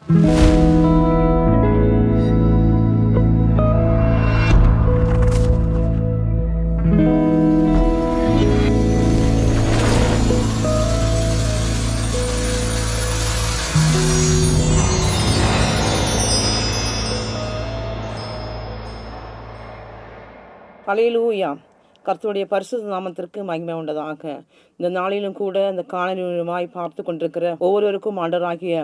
ஹல்லேலூயா. கர்த்தருடைய பரிசுத்த நாமத்திற்கு மகிமை உண்டதாக. இந்த நாளிலும் கூட இந்த காணொலியுமாய் பார்த்து கொண்டிருக்கிற ஒவ்வொருவருக்கும் ஆண்டவராகிய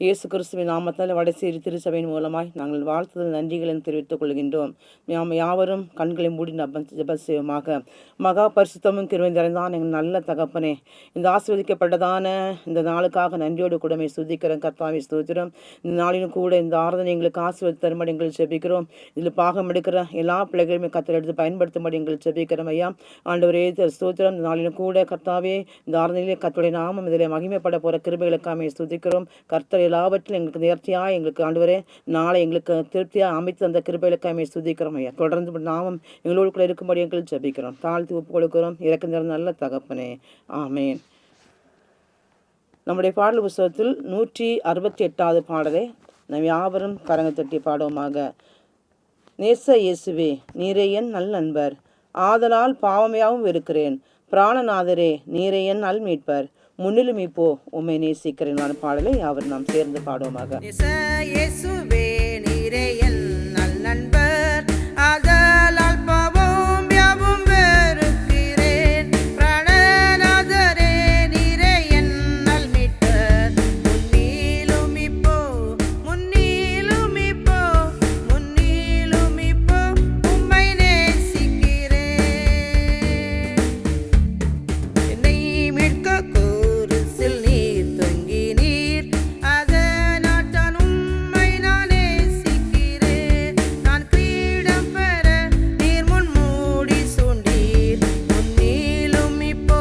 இயேசு கிறிஸ்துவின் நாமத்தால் வடசேரி திருச்சபையின் மூலமாய் நாங்கள் வாழ்த்துதல் நன்றிகளை தெரிவித்துக் கொள்கின்றோம். நாம் யாவரும் கண்களை மூடி ஜெபம் செய்வோமாக. மகா பரிசுத்தமும் கிருபை நிறைந்தான் எங்கள் நல்ல தகப்பனே, இந்த ஆசீர்வதிக்கப்பட்டதான இந்த நாளுக்காக நன்றியோடு கூடமே சுதிக்கிறோம். கர்த்தாவே ஸ்தோத்திரம். இந்த நாளிலும் கூட இந்த ஆராதனை எங்களுக்கு ஆசீர்வாத தரும்படி எங்கள் ஜெபிக்கிறோம். இதில் பாகம் எடுக்கிற எல்லா பிள்ளைகளுமே கர்த்தர் எடுத்து பயன்படுத்தும்படி எங்கள் ஜெபிக்கிறோம் ஐயா. ஆண்டவரே ஸ்தோத்திரம். இந்த நாளிலும் கூட கர்த்தாவே இந்த ஆராதனையிலே கர்த்தருடைய நாமம் இதில் மகிமைப்பட போகிற கிருபைகளுக்காக ஸ்துதிக்கிறோம். கர்த்தர் எல்லாவற்றிலும் எங்களுக்கு நேர்த்தியாக எங்களுக்கு ஆண்டவரே நாளை எங்களுக்கு திருப்தியாக அமைத்து அந்த கிருபைகளுக்காக ஸ்துதிக்கிறோம் ஐயா. தொடர்ந்து நாமம் எங்களோடு கூட இருக்கும்படி எங்கள் ஜெபிக்கிறோம். தாழ்த்தி ஒப்பு கொடுக்கிறோம். இறக்க நிறைந்த நல்ல தகப்பனே, ஆமேன். நம்முடைய பாடல் புத்தகத்தில் 168வது பாடலை நாம் யாவரும் கரங்க தட்டி பாடுவோமாக. நேச இயேசுவே, நீரே என் நல் நண்பர், ஆதலால் பாவமையாகவும் இருக்கிறேன். பிராணநாதரே, நீரே என் நல் மீட்பர், முன்னிலும் இப்போ உம்மை நேசிக்கிறேன் பாடலை யாவரும் நாம் சேர்ந்து பாடுவோமாக. நேச இயேசுவே, நீரே என் நல் நண்பர், ஆதலால் பாவம் யாவும் வெறுக்கிறேன். பிராணநாதரே, நீரே என் நல் மீட்பர், முன்னிலும் இப்போ உம்மை நேசிக்கிறேன். என்னை மீட்க குருசில் நீர் தொங்கினீர், அதனால் தான் உம்மை நான் நேசிக்கிறேன். நான் கிரீடம் பெற நீர் முன் மூடி சூண்டீர், முன்னிலும் இப்போ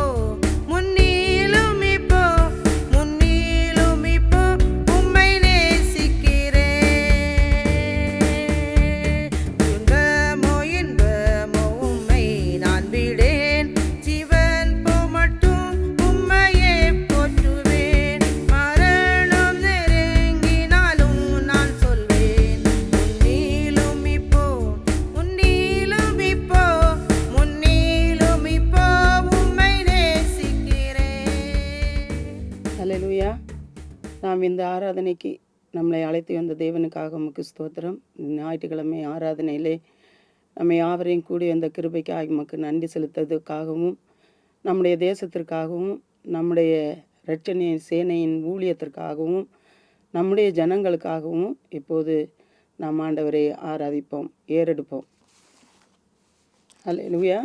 உம்மை நேசிக்கிறேன். துன்பமோ இன்பமோ உம்மை நான் விடேன், ஜீவன் போ மட்டும் உம்மையே போற்றுவேன். மரணம் நெருங்கினாலும் நான் சொல்வேன், முன்னிலும் இப்போ உம்மை நேசிக்கிறேன். ஹல்லேலூயா. நாம் இந்த ஆராதனைக்கு நம்மளை அழைத்து வந்த தேவனுக்காக உமக்கு ஸ்தோத்திரம். ஞாயிற்றுக்கிழமை ஆராதனையிலே நம்ம யாவரையும் கூடி வந்த கிருபைக்காக உமக்கு நன்றி செலுத்துவதற்காகவும், நம்முடைய தேசத்திற்காகவும், நம்முடைய இரட்சணிய சேனையின் ஊழியத்திற்காகவும், நம்முடைய ஜனங்களுக்காகவும் இப்போது நாம் ஆண்டவரை ஆராதிப்போம், ஏறெடுப்போம். ஹல்லேலூயா.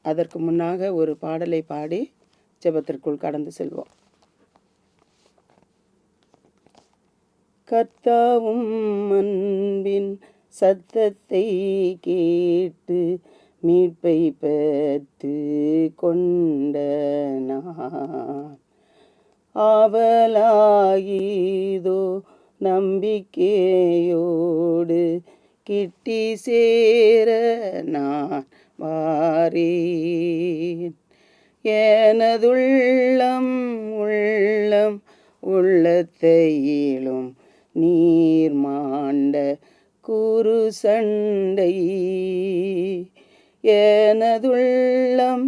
அதற்கு முன்னாக ஒரு பாடலை பாடி ஜெபத்திற்குள் கடந்து செல்வோம். கர்த்தாவும் அன்பின் சத்தத்தை கேட்டு மீட்பை பெற்று கொண்ட நான் ஆவலாயிதோ நம்பிக்கையோடு கிட்டி சேர நான் வாரேன். எனதுள்ளம் உள்ளத்தையிலும் நீர் மாண்ட குரு சண்டை. எனதுள்ளம்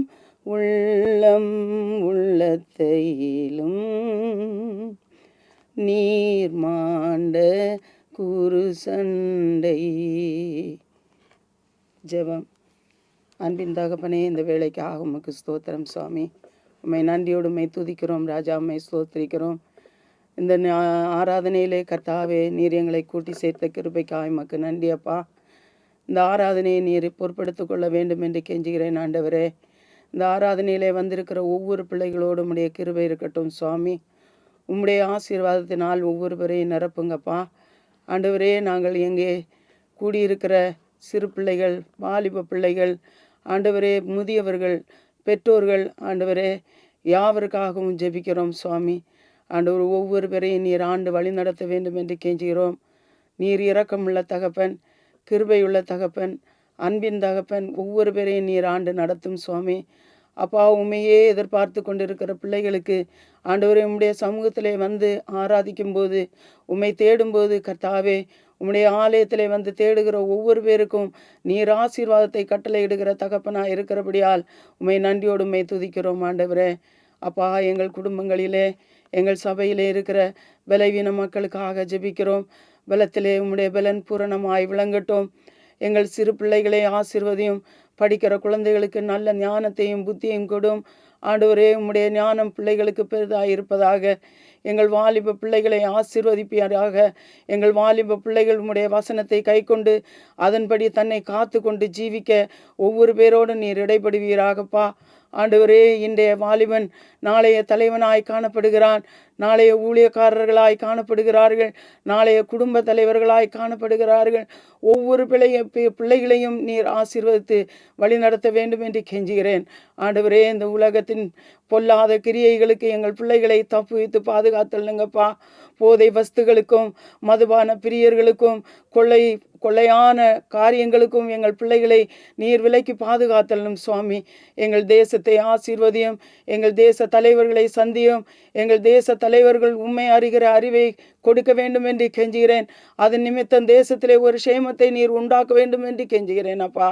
உள்ளத்தையிலும் நீர் மாண்ட குரு சண்டை. ஜெபம். அன்பின் தகப்பனே, இந்த வேலைக்காக உமக்கு ஸ்தோத்திரம் சுவாமி. உம்மை நன்றியோடு உம்மை துதிக்கிறோம் ராஜா, உம்மை ஸ்தோத்திரிக்கிறோம். இந்த ஆராதனையிலே கர்த்தாவே, நீர் எங்களை கூட்டி சேர்த்த கிருபைக்காக உமக்கு நன்றி அப்பா. இந்த ஆராதனையை நீர் பொறுப்படுத்திக் கொள்ள வேண்டும் என்று கெஞ்சுகிறேன் ஆண்டவரே. இந்த ஆராதனையிலே வந்திருக்கிற ஒவ்வொரு பிள்ளைகளோடு உம்முடைய கிருபை இருக்கட்டும் சுவாமி. உம்முடைய ஆசீர்வாதத்தினால் ஒவ்வொருவரையும் நிரப்புங்கப்பா ஆண்டவரே. நாங்கள் எங்கே கூடியிருக்கிற சிறு பிள்ளைகள், வாலிப பிள்ளைகள் ஆண்டவரே, முதியவர்கள், பெற்றோர்கள் ஆண்டவரே, யாவருக்காகவும் ஜெபிக்கிறோம் சுவாமி. ஆண்டவர் ஒவ்வொரு பேரையும் நீர் ஆண்டு வழி நடத்த வேண்டும் என்று கெஞ்சுகிறோம். நீர் இரக்கமுள்ள தகப்பன், கிருபையுள்ள தகப்பன், அன்பின் தகப்பன். ஒவ்வொரு பேரையும் நீர் ஆண்டு நடத்தும் சுவாமி. அப்பா உண்மையே எதிர்பார்த்து கொண்டிருக்கிற பிள்ளைகளுக்கு ஆண்டவரே உம்முடைய சமூகத்திலே வந்து ஆராதிக்கும் போது உம்மை தேடும்போது கர்த்தாவே உம்முடைய ஆலயத்திலே வந்து தேடுகிற ஒவ்வொரு பேருக்கும் நீர் ஆசீர்வாதத்தை கட்டளையிடுகிற தகப்பனா இருக்கிறபடியால் உம்மை நன்றியோடு உம்மை துதிக்கிறோம் ஆண்டவரே. அப்பா எங்கள் குடும்பங்களிலே எங்கள் சபையிலே இருக்கிற பலவீன மக்களுக்காக ஜெபிக்கிறோம். பலத்திலே உம்முடைய பலன் பூரணமாய் விளங்கட்டும். எங்கள் சிறு பிள்ளைகளை ஆசீர்வதியும். படிக்கிற குழந்தைகளுக்கு நல்ல ஞானத்தையும் புத்தியையும் கொடும். ஆண்டவரே உம்முடைய ஞானம் பிள்ளைகளுக்கு பெரிதாக இருப்பதாக. எங்கள் வாலிப பிள்ளைகளை ஆசீர்வதிப்பீராக. எங்கள் வாலிப பிள்ளைகள் உம்முடைய வசனத்தை கைக்கொண்டு அதன்படி தன்னை காத்து கொண்டு ஜீவிக்க ஒவ்வொரு பேரோடு நீர் இடைப்படுவீராகப்பா. ஆண்டவரே இன்றைய வாலிபன் நாளைய தலைவனாய் காணப்படுகிறான், நாளைய ஊழியக்காரர்களாய் காணப்படுகிறார்கள், நாளைய குடும்ப தலைவர்களாய் காணப்படுகிறார்கள். ஒவ்வொரு பிள்ளைகளையும் நீர் ஆசீர்வதித்து வழிநடத்த வேண்டும் என்று கெஞ்சுகிறேன். ஆண்டவரே இந்த உலகத்தின் பொல்லாத கிரியைகளுக்கு எங்கள் பிள்ளைகளை தப்புவித்து பாதுகாத்துள்ளுங்கப்பா. போதை வஸ்துகளுக்கும் மதுபான பிரியர்களுக்கும் கொள்ளையான காரியங்களுக்கும் எங்கள் பிள்ளைகளை நீர் விலைக்கு பாதுகாத்தலும் சுவாமி. எங்கள் தேசத்தை ஆசீர்வதியும். எங்கள் தேச தலைவர்களை சந்தியும். எங்கள் தேச தலைவர்கள் உண்மை அறிகிற அறிவை கொடுக்க வேண்டும் என்று கெஞ்சுகிறேன். அதன் நிமித்தம் தேசத்திலே ஒரு சேமத்தை நீர் உண்டாக்க வேண்டும் என்று கெஞ்சுகிறேன் அப்பா.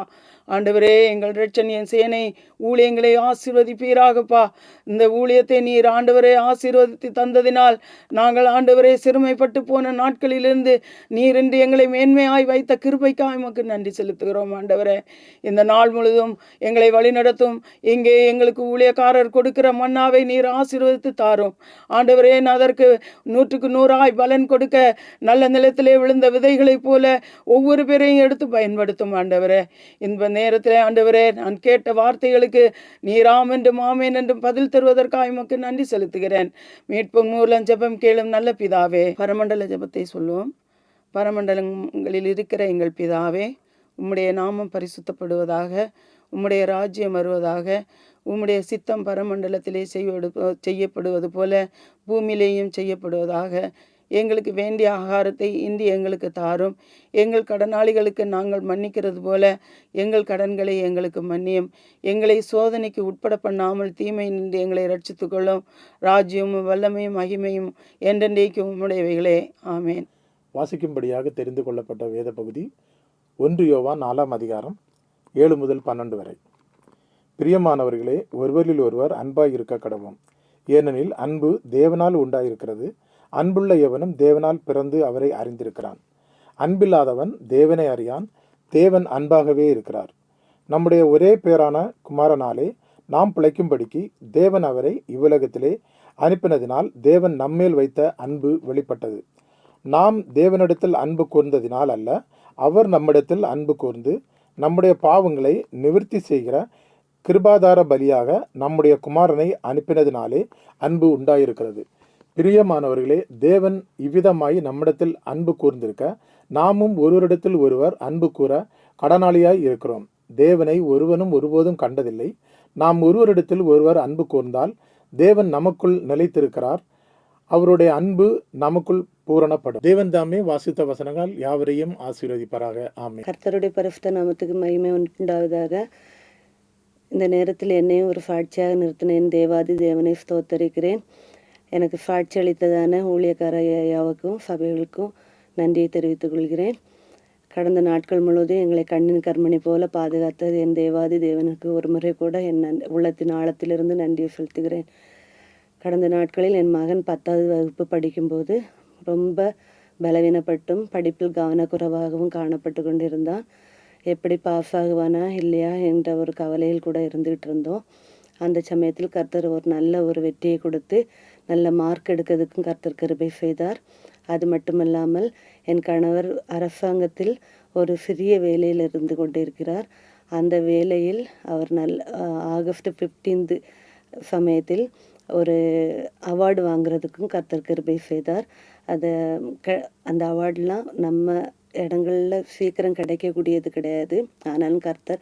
ஆண்டவரே எங்கள் இரட்சணியன் சேனை ஊழியங்களை ஆசீர்வதிப்பீராகப்பா. இந்த ஊழியத்தை நீர் ஆண்டவரே ஆசீர்வதித்து தந்ததினால் நாங்கள் ஆண்டவரே சிறுமைப்பட்டு போன நாட்களிலிருந்து நீர் இன்று எங்களை மேன்மையாய் வைத்த கிருபைக்காய் உமக்கு நன்றி செலுத்துகிறோம் ஆண்டவரே. இந்த நாள் முழுதும் எங்களை வழிநடத்தும். இங்கே எங்களுக்கு ஊழியக்காரர் கொடுக்கிற மன்னாவை நீர் ஆசீர்வதித்து தாரும் ஆண்டவரே. அதற்கு 100க்கு 100 பலன் கொடுக்க நல்ல நிலத்திலே விழுந்த விதைகளைப் போல ஒவ்வொரு பேரையும் எடுத்து பயன்படுத்தும் ஆண்டவரே. இந்த நேரத்திலே ஆண்டவரே நான் கேட்ட வார்த்தைகளுக்கு நீர் ஆம் என்றும் ஆமேன் என்றும் பதில் தருவதற்காக உமக்கு நன்றி செலுத்துகிறேன். மீட்பு மூலம் ஜெபம் கேளும் நல்ல பிதாவே. பரமண்டல ஜெபத்தை சொல்லுவோம். பரமண்டலங்களில் இருக்கிற எங்கள் பிதாவே, உம்முடைய நாமம் பரிசுத்தப்படுவதாக, உம்முடைய ராஜ்யம் வருவதாக, உம்முடைய சித்தம் பரமண்டலத்திலே செய்யப்படுவது போல பூமியிலேயும் செய்யப்படுவதாக. எங்களுக்கு வேண்டிய ஆகாரத்தை இன்று எங்களுக்கு தாரும். எங்கள் கடனாளிகளுக்கு நாங்கள் மன்னிக்கிறது போல எங்கள் கடன்களை எங்களுக்கு மன்னியும். எங்களை சோதனைக்கு உட்பட பண்ணாமல் தீமை நின்று எங்களை ரட்சித்துக்கொள்ளும். ராஜ்யமும் வல்லமையும் மகிமையும் என்றென்றைக்கும் உம்முடையவைகளே. ஆமேன். வாசிக்கும்படியாக தெரிந்து கொள்ளப்பட்ட வேத பகுதி 1 யோவான் 4ஆம் அதிகாரம் 7 முதல் 12 வரை. பிரியமானவர்களே, ஒருவரில் ஒருவர் அன்பாய் இருக்க கடவோம். ஏனெனில் அன்பு தேவனால் உண்டாயிருக்கிறது. அன்புள்ள எவனும் தேவனால் பிறந்து அவரை அறிந்திருக்கிறான். அன்பில்லாதவன் தேவனை அறியான். தேவன் அன்பாகவே இருக்கிறார். நம்முடைய ஒரே பேரான குமாரனாலே நாம் பிழைக்கும்படிக்கு தேவன் அவரை இவ்வுலகத்திலே அனுப்பினதினால் தேவன் நம்மேல் வைத்த அன்பு வெளிப்பட்டது. நாம் தேவனிடத்தில் அன்பு கூர்ந்ததினால் அல்ல, அவர் நம்மிடத்தில் அன்பு கூர்ந்து நம்முடைய பாவங்களை நிவர்த்தி செய்கிற கிருபாதார பலியாக நம்முடைய குமாரனை அனுப்பினதினாலே அன்பு உண்டாயிருக்கிறது. பிரியமானவர்களே, தேவன் இவ்விதமாய் நம்மிடத்தில் அன்பு கூர்ந்திருக்க நாமும் ஒருவரிடத்தில் ஒருவர் அன்பு கூற கடனாளியாய் இருக்கிறோம். தேவனை ஒருவனும் ஒருபோதும் கண்டதில்லை. நாம் ஒருவரிடத்தில் ஒருவர் அன்பு கூர்ந்தால் தேவன் நமக்குள் நிலைத்திருக்கிறார். அவருடைய அன்பு நமக்குள் பூரணப்படும். தேவன் தாமே வாசித்த வசனங்கள் யாவரையும் ஆசீர்வதிப்பாராக. ஆமென். கர்த்தருடைய பரிசுத்த நாமத்துக்கு மகிமை உண்டாவதாக. இந்த நேரத்தில் என்னையும் ஒரு சாட்சியாக நிறுத்தினேன். தேவாதி தேவனை ஸ்தோத்தரிக்கிறேன். எனக்கு சாட்சி அளித்ததான ஊழியக்கார ஐயாவுக்கும் சபைகளுக்கும் நன்றியை தெரிவித்துக் கொள்கிறேன். கடந்த நாட்கள் முழுவதும் எங்களை கண்ணின் கர்மணி போல பாதுகாத்தது என் தேவாதி தேவனுக்கு ஒரு முறை கூட என் உள்ளத்தின் ஆழத்திலிருந்து நன்றியை செலுத்துகிறேன். கடந்த நாட்களில் என் மகன் 10வது வகுப்பு படிக்கும்போது ரொம்ப பலவீனப்பட்டும் படிப்பில் கவனக்குறைவாகவும் காணப்பட்டு கொண்டிருந்தான். எப்படி பாஸ் ஆகுவானா இல்லையா என்ற ஒரு கவலையில் கூட இருந்துகிட்டு இருந்தோம். அந்த சமயத்தில் கர்த்தர் ஒரு நல்ல ஒரு வெற்றியை கொடுத்து நல்ல மார்க் எடுக்கிறதுக்கும் கர்த்தர் கிருபை செய்தார். அது மட்டுமல்லாமல் என் கணவர் அரசாங்கத்தில் ஒரு சிறிய வேலையில் இருந்து கொண்டிருக்கிறார். அந்த வேலையில் அவர் ஆகஸ்ட் 15 சமயத்தில் ஒரு அவார்டு வாங்குறதுக்கும் கர்த்தர் கிருபை செய்தார். அந்த அவார்டெலாம் நம்ம இடங்களில் சீக்கிரம் கிடைக்கக்கூடியது கிடையாது. ஆனாலும் கர்த்தர்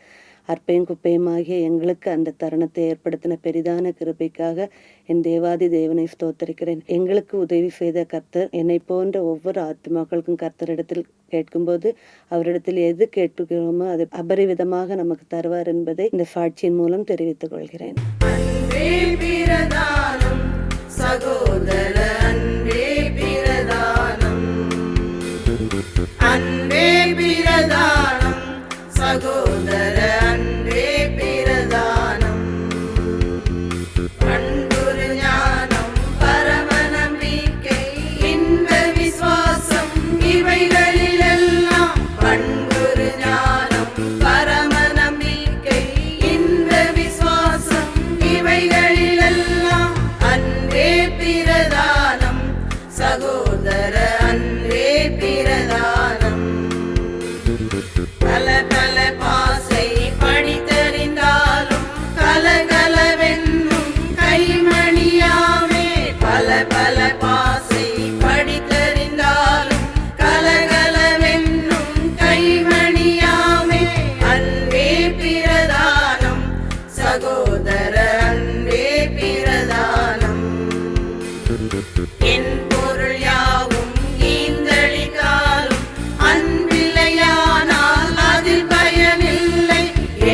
அற்பையும் குப்பையுமாகிய எங்களுக்கு அந்த தருணத்தை ஏற்படுத்தின பெரிதான கிருபைக்காக என் தேவாதி தேவனை ஸ்தோத்தரிக்கிறேன். எங்களுக்கு உதவி செய்த கர்த்தர் என்னை போன்ற ஒவ்வொரு ஆத்மாக்களுக்கும் கர்த்தரிடத்தில் கேட்கும்போது அவரிடத்தில் எது கேட்கிறோமோ அது அபரிவிதமாக நமக்கு தருவார் என்பதை இந்த சாட்சியின் மூலம் தெரிவித்துக் கொள்கிறேன். அன்பே பிரதானம் சகோதர அன்பே பிரதானம் அன்பே பிரதானம் சகோதர அன்பே பிரதானம் அன்பொரு ஞானம் பரம நம்பிக்கை இன்ப விசுவாசம் இவைகளிலெல்லாம் அன்பொரு ஞானம் பரம நம்பிக்கை இன்ப விசுவாசம் இவைகளிலெல்லாம் அன்பே பிரதானம் சகோதர அன்பே பிரதானம் பல பல பாசை படித்தறிந்தாலும் கலகலவென்னும் கைமணியாமே பல பல பாசை படித்தறிந்தாலும் கலகலவென்னும் கைமணியாமே அன்பே பிரதானம் சகோதர அன்பே பிரதானம் என் பொருள் யாவும் ஈந்தளித்தாலும் அன்பில்லையானால் அதில் பயனில்லை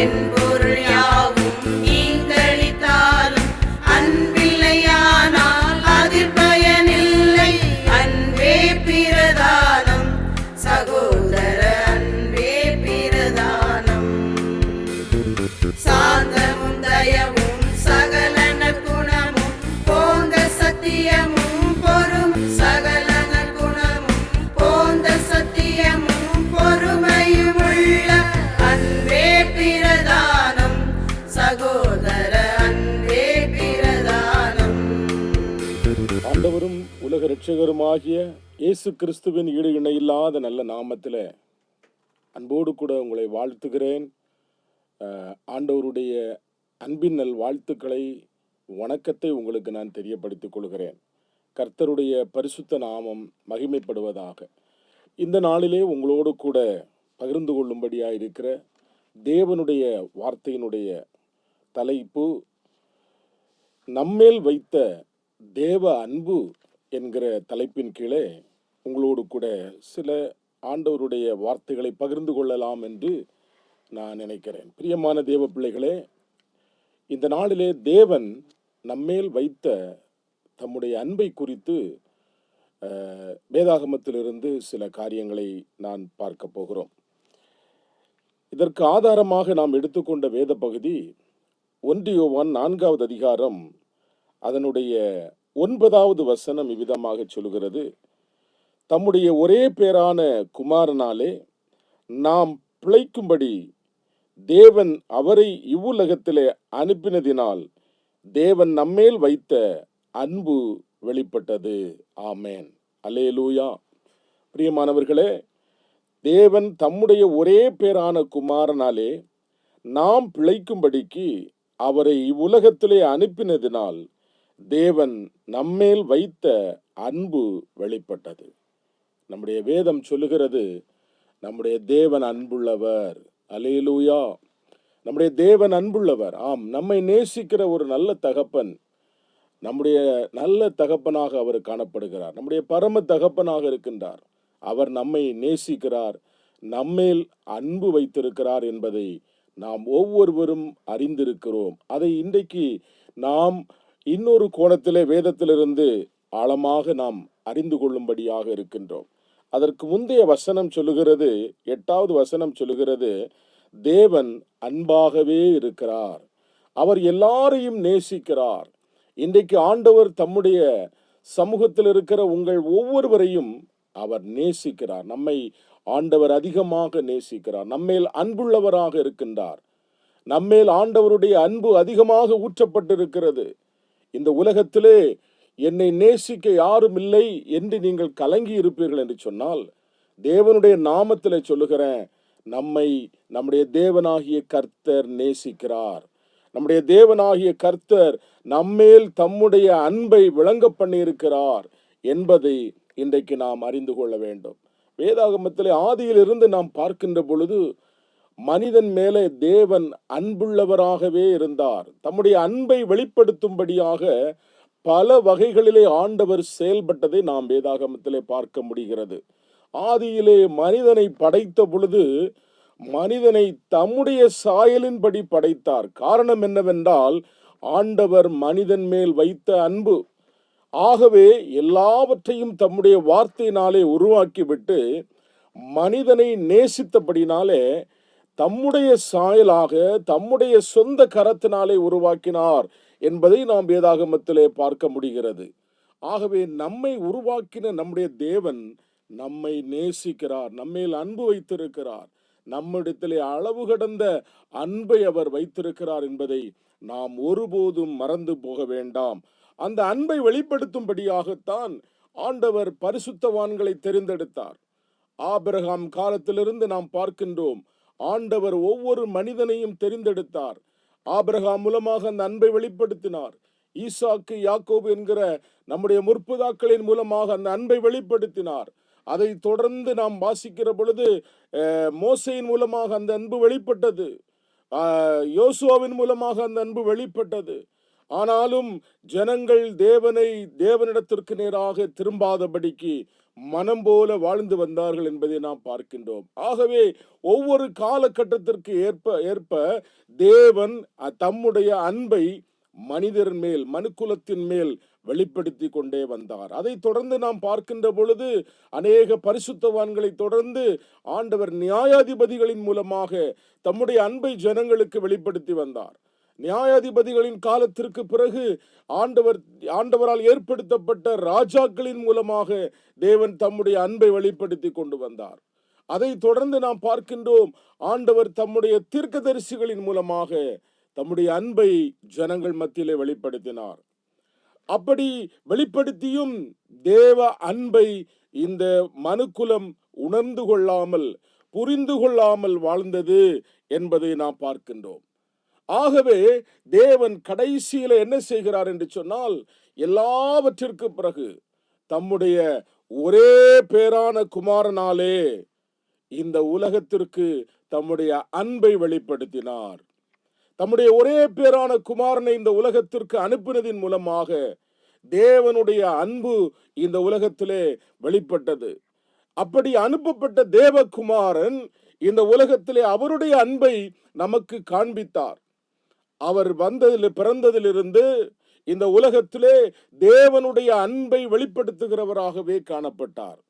என் பொருள் யாவும் ஈந்தளித்தாலும் அன்பில்லையானால் அதில் பயனில்லை அன்பே பிரதானம் சகோதர அன்பே பிரதானம் சாந்தமும் தயவும் சகல நற்குணமும் போந்த சத்தியமும் பொறும் சகல நற்குணமும் போந்த சத்தியமும் பொறுமையும் உள்ள அன்பே பிரதானம் சகோதர அன்பே பிரதானம் ஆண்டவரும் உலக இரட்சகருமாகிய இயேசு கிறிஸ்துவின் ஈடு இணையில்லாத நல்ல நாமத்திலே அன்போடு கூட உங்களை வாழ்த்துகிறேன். ஆண்டவருடைய அன்பின் நல் வாழ்த்துக்களை வணக்கத்தை உங்களுக்கு நான் தெரியப்படுத்திக் கொள்கிறேன். கர்த்தருடைய பரிசுத்த நாமம் மகிமைப்படுவதாக. இந்த நாளிலே உங்களோடு கூட பகிர்ந்து கொள்ளும்படியாக இருக்கிற தேவனுடைய வார்த்தையினுடைய தலைப்பு நம்மேல் வைத்த தேவ அன்பு என்கிற தலைப்பின் கீழே உங்களோடு கூட சில ஆண்டவருடைய வார்த்தைகளை பகிர்ந்து கொள்ளலாம் என்று நான் நினைக்கிறேன். பிரியமான தேவ பிள்ளைகளே, இந்த நாளிலே தேவன் நம்மேல் வைத்த தம்முடைய அன்பை குறித்து வேதாகமத்திலிருந்து சில காரியங்களை நான் பார்க்க போகிறோம். இதற்கு ஆதாரமாக நாம் எடுத்துக்கொண்ட வேத பகுதி 1 யோவான் 4வது அதிகாரம் அதனுடைய 9வது வசனம் இவ்விதமாக சொல்கிறது. தம்முடைய ஒரே பேரான குமாரனாலே நாம் பிழைக்கும்படி தேவன் அவரை இவ்வுலகத்திலே அனுப்பினதினால் தேவன் நம்மேல் வைத்த அன்பு வெளிப்பட்டது. ஆமேன், அல்லேலூயா. பிரியமானவர்களே, தேவன் தம்முடைய ஒரே பேரான குமாரனாலே நாம் பிழைக்கும்படிக்கு அவரை இவ்வுலகத்திலே அனுப்பினதினால் தேவன் நம்மேல் வைத்த அன்பு வெளிப்பட்டது. நம்முடைய வேதம் சொல்லுகிறது, நம்முடைய தேவன் அன்புள்ளவர். அல்லேலூயா. நம்முடைய தேவன் அன்புள்ளவர். ஆம், நம்மை நேசிக்கிற ஒரு நல்ல தகப்பன், நம்முடைய நல்ல தகப்பனாக அவர் காணப்படுகிறார். நம்முடைய பரம தகப்பனாக இருக்கின்றார். அவர் நம்மை நேசிக்கிறார், நம்மேல் அன்பு வைத்திருக்கிறார் என்பதை நாம் ஒவ்வொருவரும் அறிந்திருக்கிறோம். அதை இன்றைக்கு நாம் இன்னொரு கோணத்திலே வேதத்திலிருந்து ஆழமாக நாம் அறிந்து கொள்ளும்படியாக இருக்கின்றோம். அதற்கு முந்தைய வசனம் சொல்லுகிறது, 8வது வசனம் சொல்லுகிறது, தேவன் அன்பாகவே இருக்கிறார், அவர் எல்லாரையும் நேசிக்கிறார். இன்றைக்கு ஆண்டவர் தம்முடைய சமூகத்தில் இருக்கிற உங்கள் ஒவ்வொருவரையும் அவர் நேசிக்கிறார். நம்மை ஆண்டவர் அதிகமாக நேசிக்கிறார். நம்மேல் அன்புள்ளவராக இருக்கின்றார். நம்மேல் ஆண்டவருடைய அன்பு அதிகமாக ஊற்றப்பட்டிருக்கிறது. இந்த உலகத்திலே என்னை நேசிக்க யாரும் இல்லை என்று நீங்கள் கலங்கி இருப்பீர்கள் என்று சொன்னால், தேவனுடைய நாமத்திலே சொல்லுகிறேன், நம்முடைய தேவனாகிய கர்த்தர் நேசிக்கிறார். நம்முடைய தேவனாகிய கர்த்தர் நம்மேல் தம்முடைய அன்பை விளங்க பண்ணியிருக்கிறார் என்பதை இன்றைக்கு நாம் அறிந்து கொள்ள வேண்டும். வேதாகமத்திலே ஆதியிலிருந்து நாம் பார்க்கின்ற பொழுது மனிதன் மேலே தேவன் அன்புள்ளவராகவே இருந்தார். தம்முடைய அன்பை வெளிப்படுத்தும்படியாக பல வகைகளிலே ஆண்டவர் செயல்பட்டதை நாம் வேதாகமத்திலே பார்க்க முடிகிறது. ஆதியிலே மனிதனை படைத்த பொழுது மனிதனை தம்முடைய சாயலின்படி படைத்தார். காரணம் என்னவென்றால், ஆண்டவர் மனிதன் மேல் வைத்த அன்பு. ஆகவே எல்லாவற்றையும் தம்முடைய வார்த்தையினாலே உருவாக்கிவிட்டு மனிதனை நேசித்தபடினாலே தம்முடைய சாயலாக தம்முடைய சொந்த கரத்தினாலே உருவாக்கினார் என்பதை நாம் வேதாகமத்திலே பார்க்க முடிகிறது. ஆகவே நம்மை உருவாக்கின நம்முடைய தேவன் நம்மை நேசிக்கிறார், நம்மேல் அன்பு வைத்திருக்கிறார், நம்மிடத்திலே அளவு கடந்த அன்பை அவர் வைத்திருக்கிறார் என்பதை நாம் ஒருபோதும் மறந்து போக வேண்டாம். அந்த அன்பை வெளிப்படுத்தும்படியாகத்தான் ஆண்டவர் பரிசுத்தவான்களை தெரிந்தெடுத்தார். ஆபிரகாம் காலத்திலிருந்து நாம் பார்க்கின்றோம், ஆண்டவர் ஒவ்வொரு மனிதனையும் தெரிந்தெடுத்தார். ஆபிரகாம் மூலமாக அந்த அன்பை வெளிப்படுத்தினார். ஈசாக்கு, யாக்கோபு என்கிற நம்முடைய முற்பிதாக்களின் மூலமாக அந்த அன்பை வெளிப்படுத்தினார். அதை தொடர்ந்து நாம் வாசிக்கிற பொழுது மோசேயின் மூலமாக அந்த அன்பு வெளிப்பட்டது, யோசுவாவின் மூலமாக அந்த அன்பு வெளிப்பட்டது. ஆனாலும் ஜனங்கள் தேவனிடத்திற்கு நேராக திரும்பாதபடிக்கு மனம் போல வாழ்ந்து வந்தார்கள் என்பதை நாம் பார்க்கின்றோம். ஆகவே ஒவ்வொரு காலகட்டத்திற்கு ஏற்ப தேவன் தம்முடைய அன்பை மனிதர் மேல், மனுக்குலத்தின் மேல் வெளிப்படுத்தி கொண்டே வந்தார். அதை தொடர்ந்து நாம் பார்க்கின்ற பொழுது அநேக பரிசுத்தவான்களை தொடர்ந்து ஆண்டவர் நியாயாதிபதிகளின் மூலமாக தம்முடைய அன்பை ஜனங்களுக்கு வெளிப்படுத்தி வந்தார். நியாயாதிபதிகளின் காலத்திற்கு பிறகு ஆண்டவரால் ஏற்படுத்தப்பட்ட ராஜாக்களின் மூலமாக தேவன் தம்முடைய அன்பை வெளிப்படுத்தி கொண்டு வந்தார். அதை தொடர்ந்து நாம் பார்க்கின்றோம், ஆண்டவர் தம்முடைய தீர்க்கதரிசிகளின் மூலமாக தம்முடைய அன்பை ஜனங்கள் மத்தியிலே வெளிப்படுத்தினார். அப்படி வெளிப்படுத்தியும் தேவ அன்பை இந்த மனுக்குலம் உணர்ந்து கொள்ளாமல், புரிந்து கொள்ளாமல் வாழ்ந்தது என்பதை நாம் பார்க்கின்றோம். ஆகவே தேவன் கடைசியில என்ன செய்கிறார் என்று சொன்னால், எல்லாவற்றிற்கு பிறகு தம்முடைய ஒரே பேரான குமாரனாலே இந்த உலகத்திற்கு தம்முடைய அன்பை வெளிப்படுத்தினார். தம்முடைய ஒரே பேரான குமாரனை இந்த உலகத்திற்கு அனுப்பினதின் மூலமாக தேவனுடைய அன்பு இந்த உலகத்திலே வெளிப்பட்டது. அப்படி அனுப்பப்பட்ட தேவகுமாரன் இந்த உலகத்திலே அவருடைய அன்பை நமக்கு காண்பித்தார். அவர் பிறந்ததிலிருந்து இந்த உலகத்திலே தேவனுடைய அன்பை வெளிப்படுத்துகிறவராகவே காணப்பட்டார்.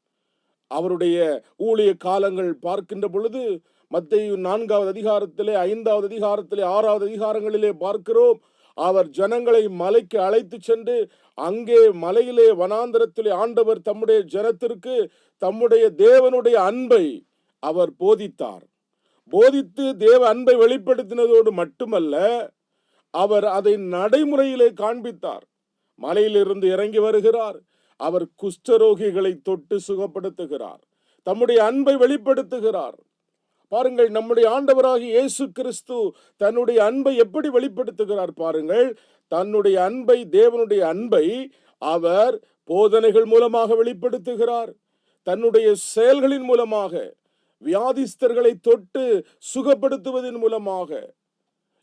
அவருடைய ஊழிய காலங்கள் பார்க்கின்ற பொழுது மத்தேயு 4வது அதிகாரத்திலே, 5வது அதிகாரத்திலே, 6வது அதிகாரங்களிலே பார்க்கிறோம். அவர் ஜனங்களை மலைக்கு அழைத்து சென்று அங்கே மலையிலே வனாந்தரத்திலே ஆண்டவர் தம்முடைய ஜனத்திற்கு தம்முடைய தேவனுடைய அன்பை அவர் போதித்தார். போதித்து தேவ அன்பை வெளிப்படுத்தினதோடு மட்டுமல்ல, அவர் அதை நடைமுறையிலே காண்பித்தார். மலையிலிருந்து இறங்கி வருகிறார், அவர் குஷ்டரோகிகளை தொட்டு சுகப்படுத்துகிறார், தம்முடைய அன்பை வெளிப்படுத்துகிறார். பாருங்கள், நம்முடைய ஆண்டவராகிய இயேசு கிறிஸ்து தன்னுடைய அன்பை எப்படி வெளிப்படுத்துகிறார் பாருங்கள். தன்னுடைய அன்பை, தேவனுடைய அன்பை அவர் போதனைகள் மூலமாக வெளிப்படுத்துகிறார். தன்னுடைய செயல்களின் மூலமாக, வியாதிஸ்தர்களை தொட்டு சுகப்படுத்துவதன் மூலமாக,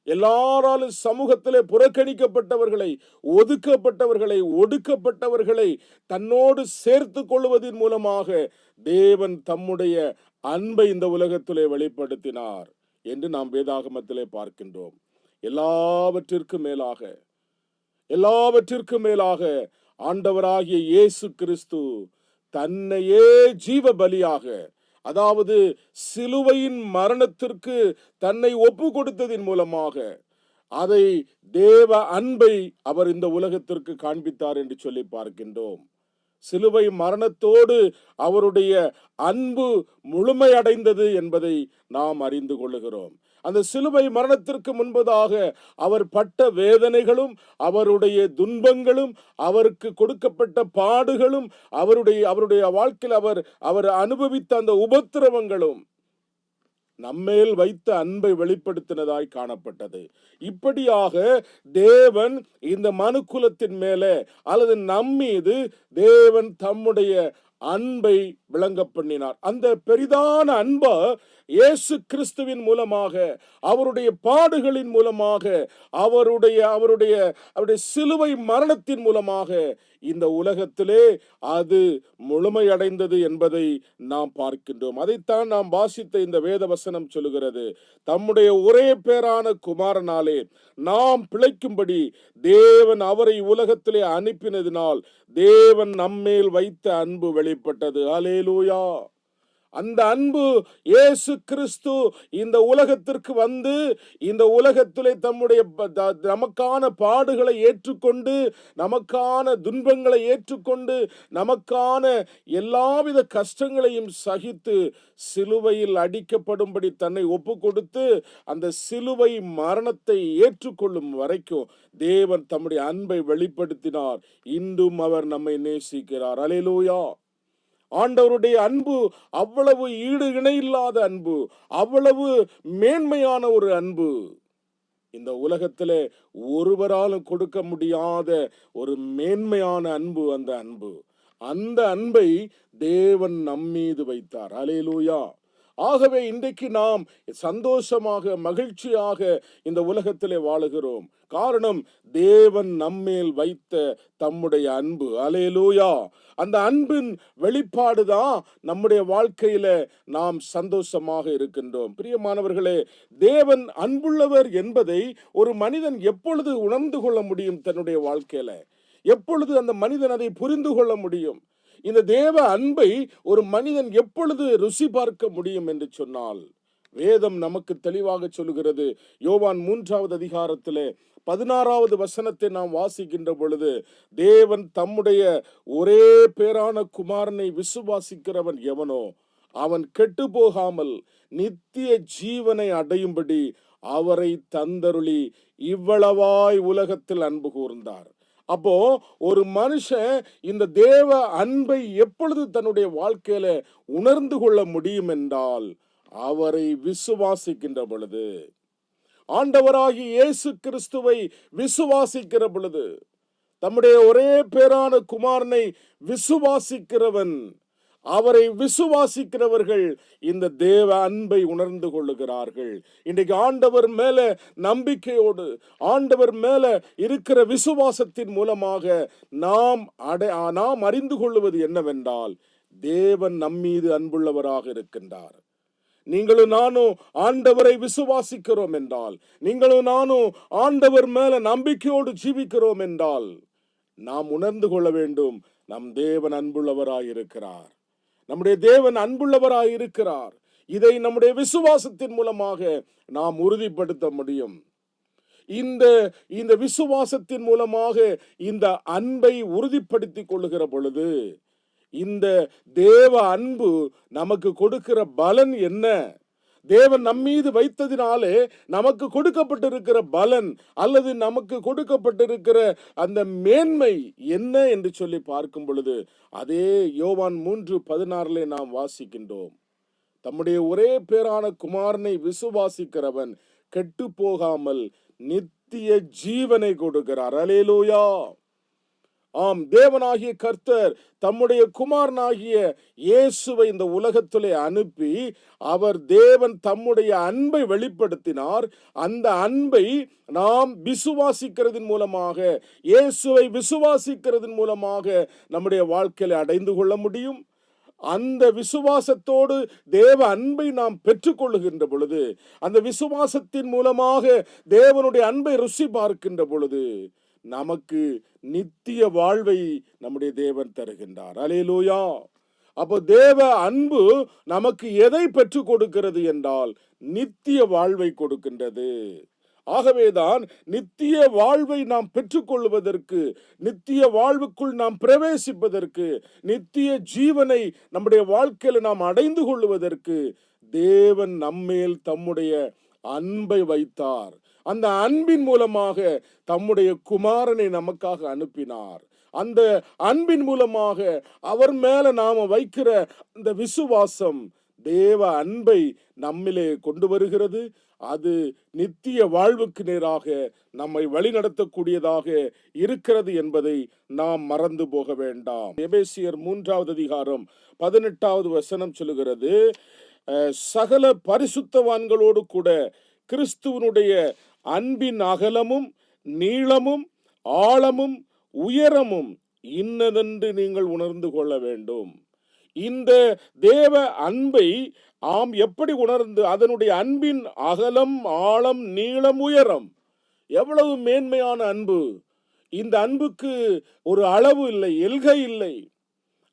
எல்லாராலும் சமூகத்திலே புறக்கணிக்கப்பட்டவர்களை, ஒதுக்கப்பட்டவர்களை, ஒடுக்கப்பட்டவர்களை தன்னோடு சேர்த்து கொள்வதன் மூலமாக தேவன் தம்முடைய அன்பை இந்த உலகத்திலே வெளிப்படுத்தினார் என்று நாம் வேதாகமத்திலே பார்க்கின்றோம். எல்லாவற்றிற்கும் மேலாக ஆண்டவராகிய இயேசு கிறிஸ்து தன்னையே ஜீவ பலியாக, அதாவது சிலுவையின் மரணத்திற்கு தன்னை ஒப்பு கொடுத்ததின் மூலமாக அதை தேவ அன்பை அவர் இந்த உலகத்திற்கு காண்பித்தார் என்று சொல்லி பார்க்கின்றோம். சிலுவை மரணத்தோடு அவருடைய அன்பு முழுமையடைந்தது என்பதை நாம் அறிந்து கொள்ளுகிறோம். அந்த சிலுவை மரணத்திற்கு முன்பதாக அவர் பட்ட வேதனைகளும், அவருடைய துன்பங்களும், அவருக்கு கொடுக்கப்பட்ட பாடுகளும், அவருடைய வாழ்க்கையில் அவர் அனுபவித்த அந்த உபத்திரவங்களும் நம்மேல் வைத்த அன்பை வெளிப்படுத்தினதாய் காணப்பட்டது. இப்படியாக தேவன் இந்த மனுக்குலத்தின் மேலே அல்லது நம்மீது தேவன் தம்முடைய அன்பை விளங்க பண்ணினார். அந்த பெரிதான அன்பை இயேசு கிறிஸ்துவின் மூலமாக, அவருடைய பாடுகளின் மூலமாக, அவருடைய அவருடைய அவருடைய சிலுவை மரணத்தின் மூலமாக இந்த உலகத்திலே அது முழுமையடைந்தது என்பதை நாம் பார்க்கின்றோம். அதைத்தான் நாம் வாசித்த இந்த வேத வசனம் சொல்லுகிறது. தம்முடைய ஒரே பேரான குமாரனாலே நாம் பிழைக்கும்படி தேவன் அவரை உலகத்திலே அனுப்பினதினால் தேவன் நம்மேல் வைத்த அன்பு வெளிப்பட்டது. அல்லேலூயா. அந்த அன்பு இயேசு கிறிஸ்து இந்த உலகத்திற்கு வந்து இந்த உலகத்திலே தம்முடைய நமக்கான பாடுகளை ஏற்றுக்கொண்டு, நமக்கான துன்பங்களை ஏற்றுக்கொண்டு, நமக்கான எல்லாவித கஷ்டங்களையும் சகித்து சிலுவையில் அடிக்கப்படும்படி தன்னை ஒப்பு கொடுத்து அந்த சிலுவை மரணத்தை ஏற்றுக்கொள்ளும் வரைக்கும் தேவன் தம்முடைய அன்பை வெளிப்படுத்தினார். இன்றும் அவர் நம்மை நேசிக்கிறார். அல்லேலூயா. ஆண்டவருடைய அன்பு அவ்வளவு ஈடு இணையில்லாத அன்பு, அவ்வளவு மேன்மையான ஒரு அன்பு. இந்த உலகத்திலே ஒருவராலும் கொடுக்க முடியாத ஒரு மேன்மையான அன்பு அந்த அன்பு. அந்த அன்பை தேவன் நம்மீது வைத்தார். அல்லேலூயா. ஆகவே இன்றைக்கு நாம் சந்தோஷமாக, மகிழ்ச்சியாக இந்த உலகத்திலே வாழுகிறோம். காரணம், தேவன் நம்மேல் வைத்த தம்முடைய அன்பு. அல்லேலூயா. அந்த அன்பின் வெளிப்பாடுதான் நம்முடைய வாழ்க்கையில நாம் சந்தோஷமாக இருக்கின்றோம். பிரியமானவர்களே, தேவன் அன்புள்ளவர் என்பதை ஒரு மனிதன் எப்பொழுது உணர்ந்து கொள்ள முடியும்? தன்னுடைய வாழ்க்கையில எப்பொழுது அந்த மனிதன் அதை புரிந்து கொள்ள முடியும்? இந்த தேவ அன்பை ஒரு மனிதன் எப்பொழுது ருசி பார்க்க முடியும் என்று சொன்னால், வேதம் நமக்கு தெளிவாக சொல்லுகிறது. யோவான் 3வது அதிகாரத்திலே 16வது வசனத்தை நாம் வாசிக்கின்ற பொழுது, தேவன் தம்முடைய ஒரே பேரான குமாரனை விசுவாசிக்கிறவன் எவனோ அவன் கெட்டு போகாமல் நித்திய ஜீவனை அடையும்படி அவரை தந்தருளி இவ்வளவாய் உலகத்தில் அன்பு கூர்ந்தார். அப்போ ஒரு மனுஷன் இந்த தேவ அன்பை எப்பொழுது தன்னுடைய வாழ்க்கையில உணர்ந்து கொள்ள முடியும் என்றால், அவரை விசுவாசிக்கின்ற பொழுது, ஆண்டவராகிய இயேசு கிறிஸ்துவை விசுவாசிக்கிற பொழுது, தம்முடைய ஒரே பேரான குமாரனை விசுவாசிக்கிறவன், அவரை விசுவாசிக்கிறவர்கள் இந்த தேவ அன்பை உணர்ந்து கொள்ளுகிறார்கள். இன்றைக்கு ஆண்டவர் மேல நம்பிக்கையோடு, ஆண்டவர் மேல இருக்கிற விசுவாசத்தின் மூலமாக நாம் அறிந்து கொள்வது என்னவென்றால், தேவன் நம்மீது அன்புள்ளவராக இருக்கின்றார். நீங்களும் நானும் ஆண்டவரை விசுவாசிக்கிறோம் என்றால், நீங்களும் நானும் ஆண்டவர் மேல நம்பிக்கையோடு ஜீவிக்கிறோம் என்றால், நாம் உணர்ந்து கொள்ள வேண்டும், நம் தேவன் அன்புள்ளவராயிருக்கிறார். நம்முடைய தேவன் அன்புள்ளவராயிருக்கிறார். இதை நம்முடைய விசுவாசத்தின் மூலமாக நாம் உறுதிப்படுத்த முடியும். இந்த விசுவாசத்தின் மூலமாக இந்த அன்பை உறுதிப்படுத்திக் கொள்ளுகிற பொழுது, இந்த தேவ அன்பு நமக்கு கொடுக்கிற பலன் என்ன? தேவன் நம்மீது வைத்ததினாலே நமக்கு கொடுக்கப்பட்டிருக்கிற பலன் அல்லது நமக்கு கொடுக்கப்பட்டிருக்கிற அந்த மேன்மை என்ன என்று சொல்லி பார்க்கும் பொழுது, அதே யோவான் 3:16 நாம் வாசிக்கின்றோம். தம்முடைய ஒரே பேரான குமாரனை விசுவாசிக்கிறவன் கெட்டு போகாமல் நித்திய ஜீவனை கொடுக்கிறார். அல்லேலூயா. ஆம், தேவனாகிய கர்த்தர் தம்முடைய குமாரனாகிய இயேசுவை இந்த உலகத்திலே அனுப்பி, அவர் தேவன் தம்முடைய அன்பை வெளிப்படுத்தினார். அந்த அன்பை நாம் விசுவாசிக்கிறதன் மூலமாக, இயேசுவை விசுவாசிக்கிறதன் மூலமாக நம்முடைய வாழ்க்கையில அடைந்து கொள்ள முடியும். அந்த விசுவாசத்தோடு தேவ அன்பை நாம் பெற்றுக்கொள்ளுகின்ற பொழுது, அந்த விசுவாசத்தின் மூலமாக தேவனுடைய அன்பை ருசி பார்க்கின்ற பொழுது, நமக்கு நித்திய வாழ்வை நம்முடைய தேவன் தருகின்றார். அல்லேலூயா. அப்போ தேவ அன்பு நமக்கு எதை பெற்றுக் கொடுக்கிறது என்றால், நித்திய வாழ்வை கொடுக்கின்றது. ஆகவேதான் நித்திய வாழ்வை நாம் பெற்றுக்கொள்வதற்கு, நித்திய வாழ்வுக்குள் நாம் பிரவேசிப்பதற்கு, நித்திய ஜீவனை நம்முடைய வாழ்க்கையில் நாம் அடைந்து கொள்வதற்கு தேவன் நம்மேல் தம்முடைய அன்பை வைத்தார். அந்த அன்பின் மூலமாக தம்முடைய குமாரனை நமக்காக அனுப்பினார். அந்த அன்பின் மூலமாக அவர் மேல நாம வைக்கிற அந்த விசுவாசம் தேவ அன்பை நம்மிலே கொண்டு வருகிறது. அது நித்திய வாழ்வுக்கு நேராக நம்மை வழிநடத்தக்கூடியதாக இருக்கிறது என்பதை நாம் மறந்து போக வேண்டாம். எபேசியர் 3வது அதிகாரம் 18வது வசனம் சொல்லுகிறது, சகல பரிசுத்தவான்களோடு கூட கிறிஸ்துவனுடைய அன்பின் அகலமும் நீளமும் ஆழமும் உயரமும் இன்னதென்று நீங்கள் உணர்ந்து கொள்ள வேண்டும். இந்த தேவ அன்பை எப்படி உணர்ந்து, அதனுடைய அன்பின் அகலம் ஆழம் நீளம் உயரம் எவ்வளவு மேன்மையான அன்பு! இந்த அன்புக்கு ஒரு அளவு இல்லை, எல்கை இல்லை.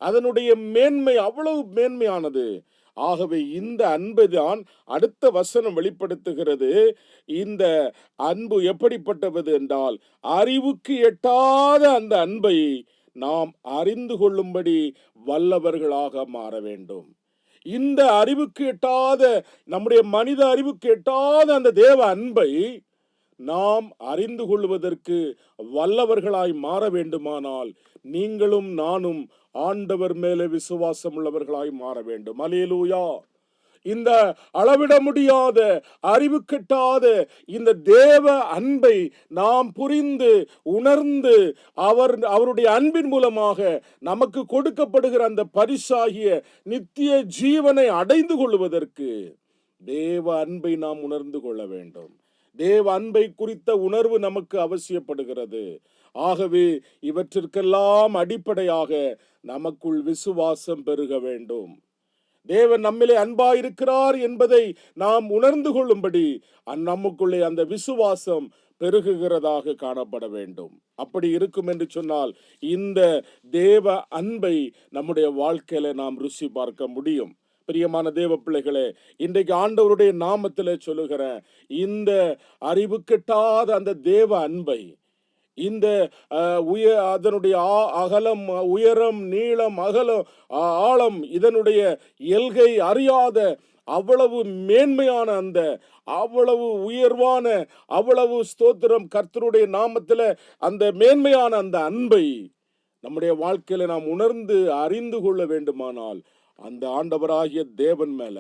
அதனுடைய மேன்மை அவ்வளவு மேன்மையானது. ஆகவே இந்த அன்பை தான் அடுத்த வசனம் வெளிப்படுத்துகிறது. இந்த அன்பு எப்படிப்பட்டது என்றால், அறிவுக்கு எட்டாத அந்த அன்பை நாம் அறிந்து கொள்ளும்படி வல்லவர்களாக மாற வேண்டும். இந்த அறிவுக்கு எட்டாத, நம்முடைய மனித அறிவுக்கு எட்டாத அந்த தேவ அன்பை நாம் அறிந்து கொள்வதற்கு வல்லவர்களாய் மாற வேண்டுமானால் நீங்களும் நானும் ஆண்டவர் மேலே விசுவாசம் உள்ளவர்களாய் மாற வேண்டும். அல்லேலூயா! இந்த அளவிட முடியாத, அறிவு கெட்டாத இந்த தேவ அன்பை நாம் புரிந்து உணர்ந்து அவருடைய அன்பின் மூலமாக நமக்கு கொடுக்கப்படுகிற அந்த பரிசாகிய நித்திய ஜீவனை அடைந்து கொள்வதற்கு தேவ அன்பை நாம் உணர்ந்து கொள்ள வேண்டும். தேவ அன்பை குறித்த உணர்வு நமக்கு அவசியப்படுகிறது. ஆகவே இவற்றிற்கெல்லாம் அடிப்படையாக நமக்குள் விசுவாசம் பெருக வேண்டும். தேவன் நம்மிலே அன்பாயிருக்கிறார் என்பதை நாம் உணர்ந்து கொள்ளும்படி நமக்குள்ளே அந்த விசுவாசம் பெருகுகிறதாக காணப்பட வேண்டும். அப்படி இருக்கும் என்று சொன்னால் இந்த தேவ அன்பை நம்முடைய வாழ்க்கையில நாம் ருசி பார்க்க முடியும். பிரியமான தேவ பிள்ளைகளே, இன்றைக்கு ஆண்டவருடைய நாமத்திலே சொல்லுகிறேன், இந்த அறிவு கெட்டாத அந்த தேவ அன்பை, இந்த அதனுடைய அகலம் உயரம் நீளம் அகலம் ஆழம் இதனுடைய எல்கை அறியாத அவ்வளவு மேன்மையான அந்த அவ்வளவு உயர்வான அவ்வளவு ஸ்தோத்திரம் கர்த்தருடைய நாமத்தில் அந்த மேன்மையான அந்த அன்பை நம்முடைய வாழ்க்கையில நாம் உணர்ந்து அறிந்து கொள்ள வேண்டுமானால் அந்த ஆண்டவராகிய தேவன் மேல,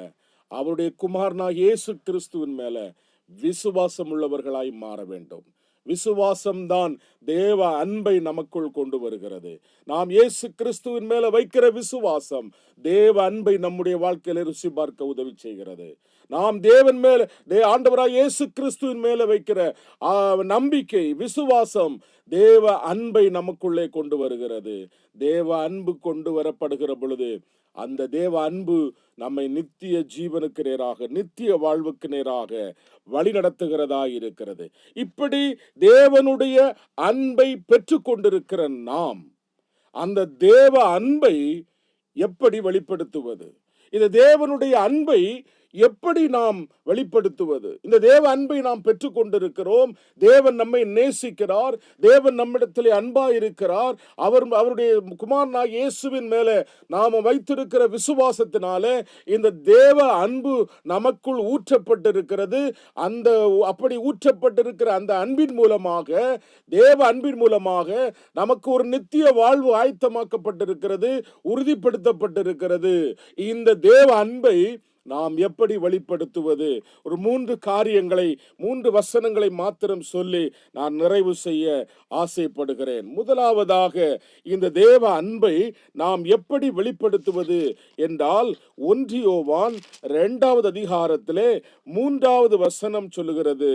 அவருடைய குமாரனாகிய இயேசு கிறிஸ்துவின் மேல விசுவாசம் உள்ளவர்களாய் மாற வேண்டும். விசுவாசம்தான் தேவ அன்பை நமக்குள் கொண்டு வருகிறது. நாம் இயேசு கிறிஸ்துவின் மேல வைக்கிற விசுவாசம் தேவ அன்பை நம்முடைய வாழ்க்கையில ருசி பார்க்க உதவி செய்கிறது. நாம் தேவன் மேல, ஆண்டவராய் இயேசு கிறிஸ்துவின் மேல வைக்கிற நம்பிக்கை விசுவாசம் தேவ அன்பை நமக்குள்ளே கொண்டு வருகிறது. தேவ அன்பு கொண்டு வரப்படுகிற பொழுது அந்த தேவ அன்பு நம்மை நித்திய ஜீவனுக்கு நேராக, நித்திய வாழ்வுக்கு நேராக வழி நடத்துகிறதா இருக்கிறது. இப்படி தேவனுடைய அன்பை பெற்று கொண்டிருக்கிற நாம் அந்த தேவ அன்பை எப்படி வெளிப்படுத்துவது? இந்த தேவனுடைய அன்பை எப்படி நாம் வெளிப்படுத்துவது? இந்த தேவ அன்பை நாம் பெற்று கொண்டிருக்கிறோம். தேவன் நம்மை நேசிக்கிறார். தேவன் நம்மிடத்திலே அன்பாயிருக்கிறார். அவருடைய குமாரனாகிய இயேசுவின் மேலே நாம வைத்திருக்கிற விசுவாசத்தினாலே இந்த தேவ அன்பு நமக்குள் ஊற்றப்பட்டிருக்கிறது. அந்த அப்படி ஊற்றப்பட்டிருக்கிற அந்த அன்பின் மூலமாக, தேவ அன்பின் மூலமாக நமக்கு ஒரு நித்திய வாழ்வு ஆயத்தமாக்கப்பட்டிருக்கிறது, உறுதிப்படுத்தப்பட்டிருக்கிறது. இந்த தேவ அன்பை நாம் எப்படி வெளிப்படுத்துவது? ஒரு 3 காரியங்களை, 3 வசனங்களை மாத்திரம் சொல்லி நான் நிறைவு செய்ய ஆசைப்படுகிறேன். முதலாவதாக இந்த தேவ அன்பை நாம் எப்படி வெளிப்படுத்துவது என்றால் 1 யோவான் 2வது அதிகாரத்திலே 3வது வசனம் சொல்லுகிறது,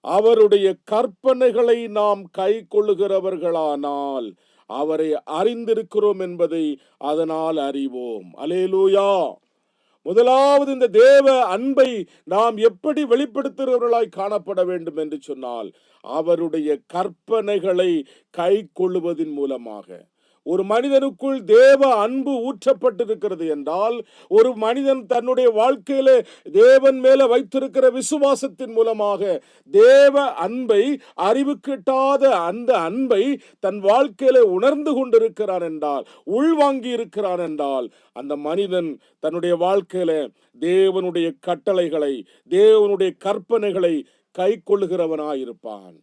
அவருடைய கற்பனைகளை நாம் கை கொள்ளுகிறவர்களானால் அவரை அறிந்திருக்கிறோம் என்பதை அதனால் அறிவோம். அல்லேலூயா! முதலாவது இந்த தேவ அன்பை நாம் எப்படி வெளிப்படுத்துகிறவர்களாய் காணப்பட வேண்டும் என்று சொன்னால் அவருடைய கற்பனைகளை கை கொள்ளுவதன் மூலமாக. ஒரு மனிதனுக்குள் தேவ அன்பு ஊற்றப்பட்டிருக்கிறது என்றால், ஒரு மனிதன் தன்னுடைய வாழ்க்கையில தேவன் மேல வைத்திருக்கிற விசுவாசத்தின் மூலமாக தேவ அன்பை, அறிவு கிட்டாத அந்த அன்பை தன் வாழ்க்கையில உணர்ந்து கொண்டிருக்கிறான் என்றால், உள்வாங்கி இருக்கிறான் என்றால், அந்த மனிதன் தன்னுடைய வாழ்க்கையில தேவனுடைய கட்டளைகளை, தேவனுடைய கற்பனைகளை கை கொள்ளுகிறவனாயிருப்பான்.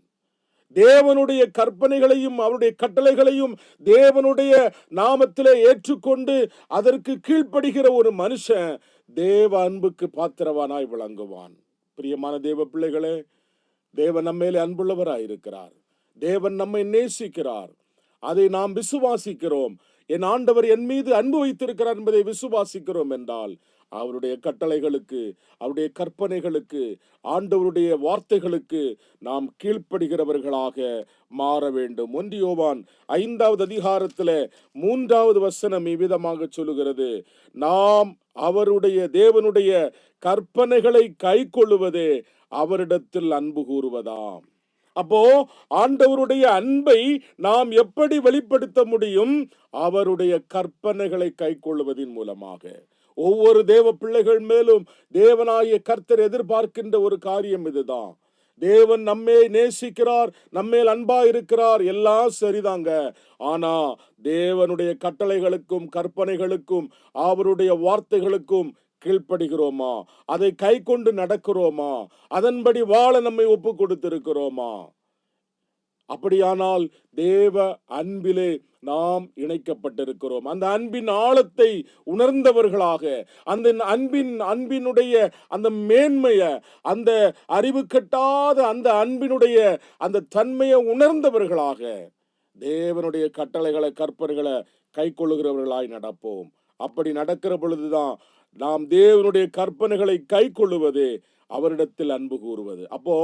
தேவனுடைய கற்பனைகளையும் அவருடைய கட்டளைகளையும் தேவனுடைய நாமத்திலே ஏற்றுக்கொண்டு அதற்கு கீழ்ப்படுகிற ஒரு மனுஷன் தேவ அன்புக்கு பாத்திரவானாய் விளங்குவான். பிரியமான தேவ பிள்ளைகளே, தேவன் நம்மேலே அன்புள்ளவராய் இருக்கிறார். தேவன் நம்மை நேசிக்கிறார். அதை நாம் விசுவாசிக்கிறோம். என் ஆண்டவர் என் மீது அன்பு வைத்திருக்கிறார் என்பதை விசுவாசிக்கிறோம் என்றால் அவருடைய கட்டளைகளுக்கு, அவருடைய கற்பனைகளுக்கு, ஆண்டவருடைய வார்த்தைகளுக்கு நாம் கீழ்ப்படுகிறவர்களாக மாற வேண்டும். 1 யோவான் 5வது அதிகாரத்திலே 3வது வசனம் இவ்விதமாக சொல்லுகிறது, நாம் அவருடைய தேவனுடைய கற்பனைகளை கைக்கொள்ளுவதே அவரிடத்தில் அன்பு கூறுவதாம். அப்போ ஆண்டவருடைய அன்பை நாம் எப்படி வெளிப்படுத்த முடியும்? அவருடைய கற்பனைகளை கைக்கொள்வதின் மூலமாக. ஒவ்வொரு தேவ பிள்ளைகள் மேலும் தேவனாகிய கர்த்தர் எதிர்பார்க்கின்ற ஒரு காரியம் இதுதான். தேவன் நம்மை நேசிக்கிறார், நம்மேல் அன்பா இருக்கிறார், எல்லாம் சரிதாங்க. ஆனா தேவனுடைய கட்டளைகளுக்கும் கற்பனைகளுக்கும் அவருடைய வார்த்தைகளுக்கும் கீழ்ப்படுகிறோமா? அதை கை கொண்டு நடக்கிறோமா? அதன்படி வாழ நம்மை ஒப்பு கொடுத்திருக்கிறோமா? அப்படியானால் தேவ அன்பிலே நாம் இணைக்கப்பட்டிருக்கிறோம். அந்த அன்பின் ஆழத்தை உணர்ந்தவர்களாக, அந்த அன்பினுடைய அந்த மேன்மைய, அந்த அறிவு கட்டாத அந்த அன்பினுடைய அந்த தன்மையை உணர்ந்தவர்களாக தேவனுடைய கட்டளைகளை கற்பனைகளை கை கொள்ளுகிறவர்களாய் நடப்போம். அப்படி நடக்கிற பொழுதுதான் நாம் தேவனுடைய கற்பனைகளை கை கொள்ளுவது, அவரிடத்தில் அன்பு கூறுவது. அப்போ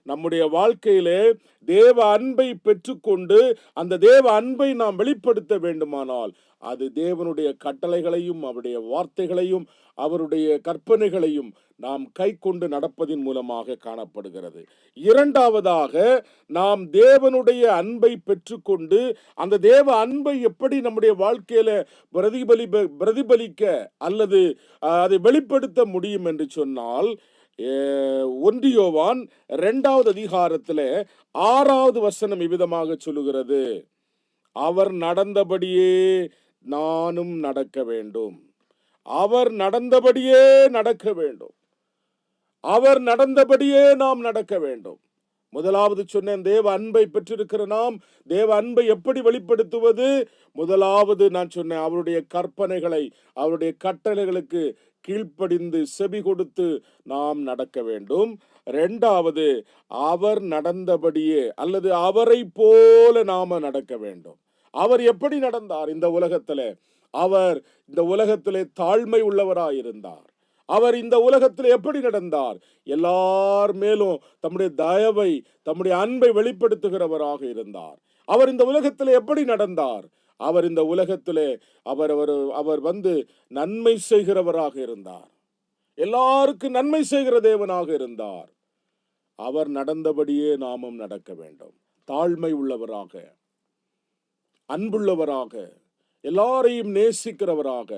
நம்முடைய வாழ்க்கையிலே தேவ அன்பை பெற்றுக்கொண்டு அந்த தேவ அன்பை நாம் வெளிப்படுத்த வேண்டுமானால் அது தேவனுடைய கட்டளைகளையும் அவருடைய வார்த்தைகளையும் அவருடைய கற்பனைகளையும் நாம் கை கொண்டு நடப்பதின் மூலமாக காணப்படுகிறது. இரண்டாவதாக, நாம் தேவனுடைய அன்பை பெற்றுக்கொண்டு அந்த தேவ அன்பை எப்படி நம்முடைய வாழ்க்கையில பிரதிபலிக்க அல்லது அதை வெளிப்படுத்த முடியும் என்று சொன்னால், 1 யோவான் 2வது அதிகாரத்திலே 6வது வசனம் இவ்விதமாக சொல்லுகிறது, அவர் நடந்தபடியே நானும் நடக்க வேண்டும். அவர் நடந்தபடியே நடக்க வேண்டும். அவர் நடந்தபடியே நாம் நடக்க வேண்டும். முதலாவது சொன்னேன், தேவ அன்பை பெற்றிருக்கிற நாம் தேவ அன்பை எப்படி வெளிப்படுத்துவது? முதலாவது நான் சொன்னேன், அவருடைய கற்பனைகளை அவருடைய கட்டளைகளுக்கு கீழ்ப்படிந்து செவி கொடுத்து நாம் நடக்க வேண்டும். இரண்டாவது, அவர் நடந்தபடியே அல்லது அவரை போல நாம நடக்க வேண்டும். அவர் எப்படி நடந்தார் இந்த உலகத்திலே? அவர் இந்த உலகத்திலே தாழ்மை உள்ளவராயிருந்தார். அவர் இந்த உலகத்தில் எப்படி நடந்தார்? எல்லார் மேலும் தம்முடைய தயவை, தம்முடைய அன்பை வெளிப்படுத்துகிறவராக இருந்தார். அவர் இந்த உலகத்தில் எப்படி நடந்தார்? அவர் இந்த உலகத்திலே அவர் வந்து நன்மை செய்கிறவராக இருந்தார். எல்லாருக்கும் நன்மை செய்கிற தேவனாக இருந்தார். அவர் நடந்தபடியே நாமும் நடக்க வேண்டும். தாழ்மை உள்ளவராக, அன்புள்ளவராக, எல்லாரையும் நேசிக்கிறவராக,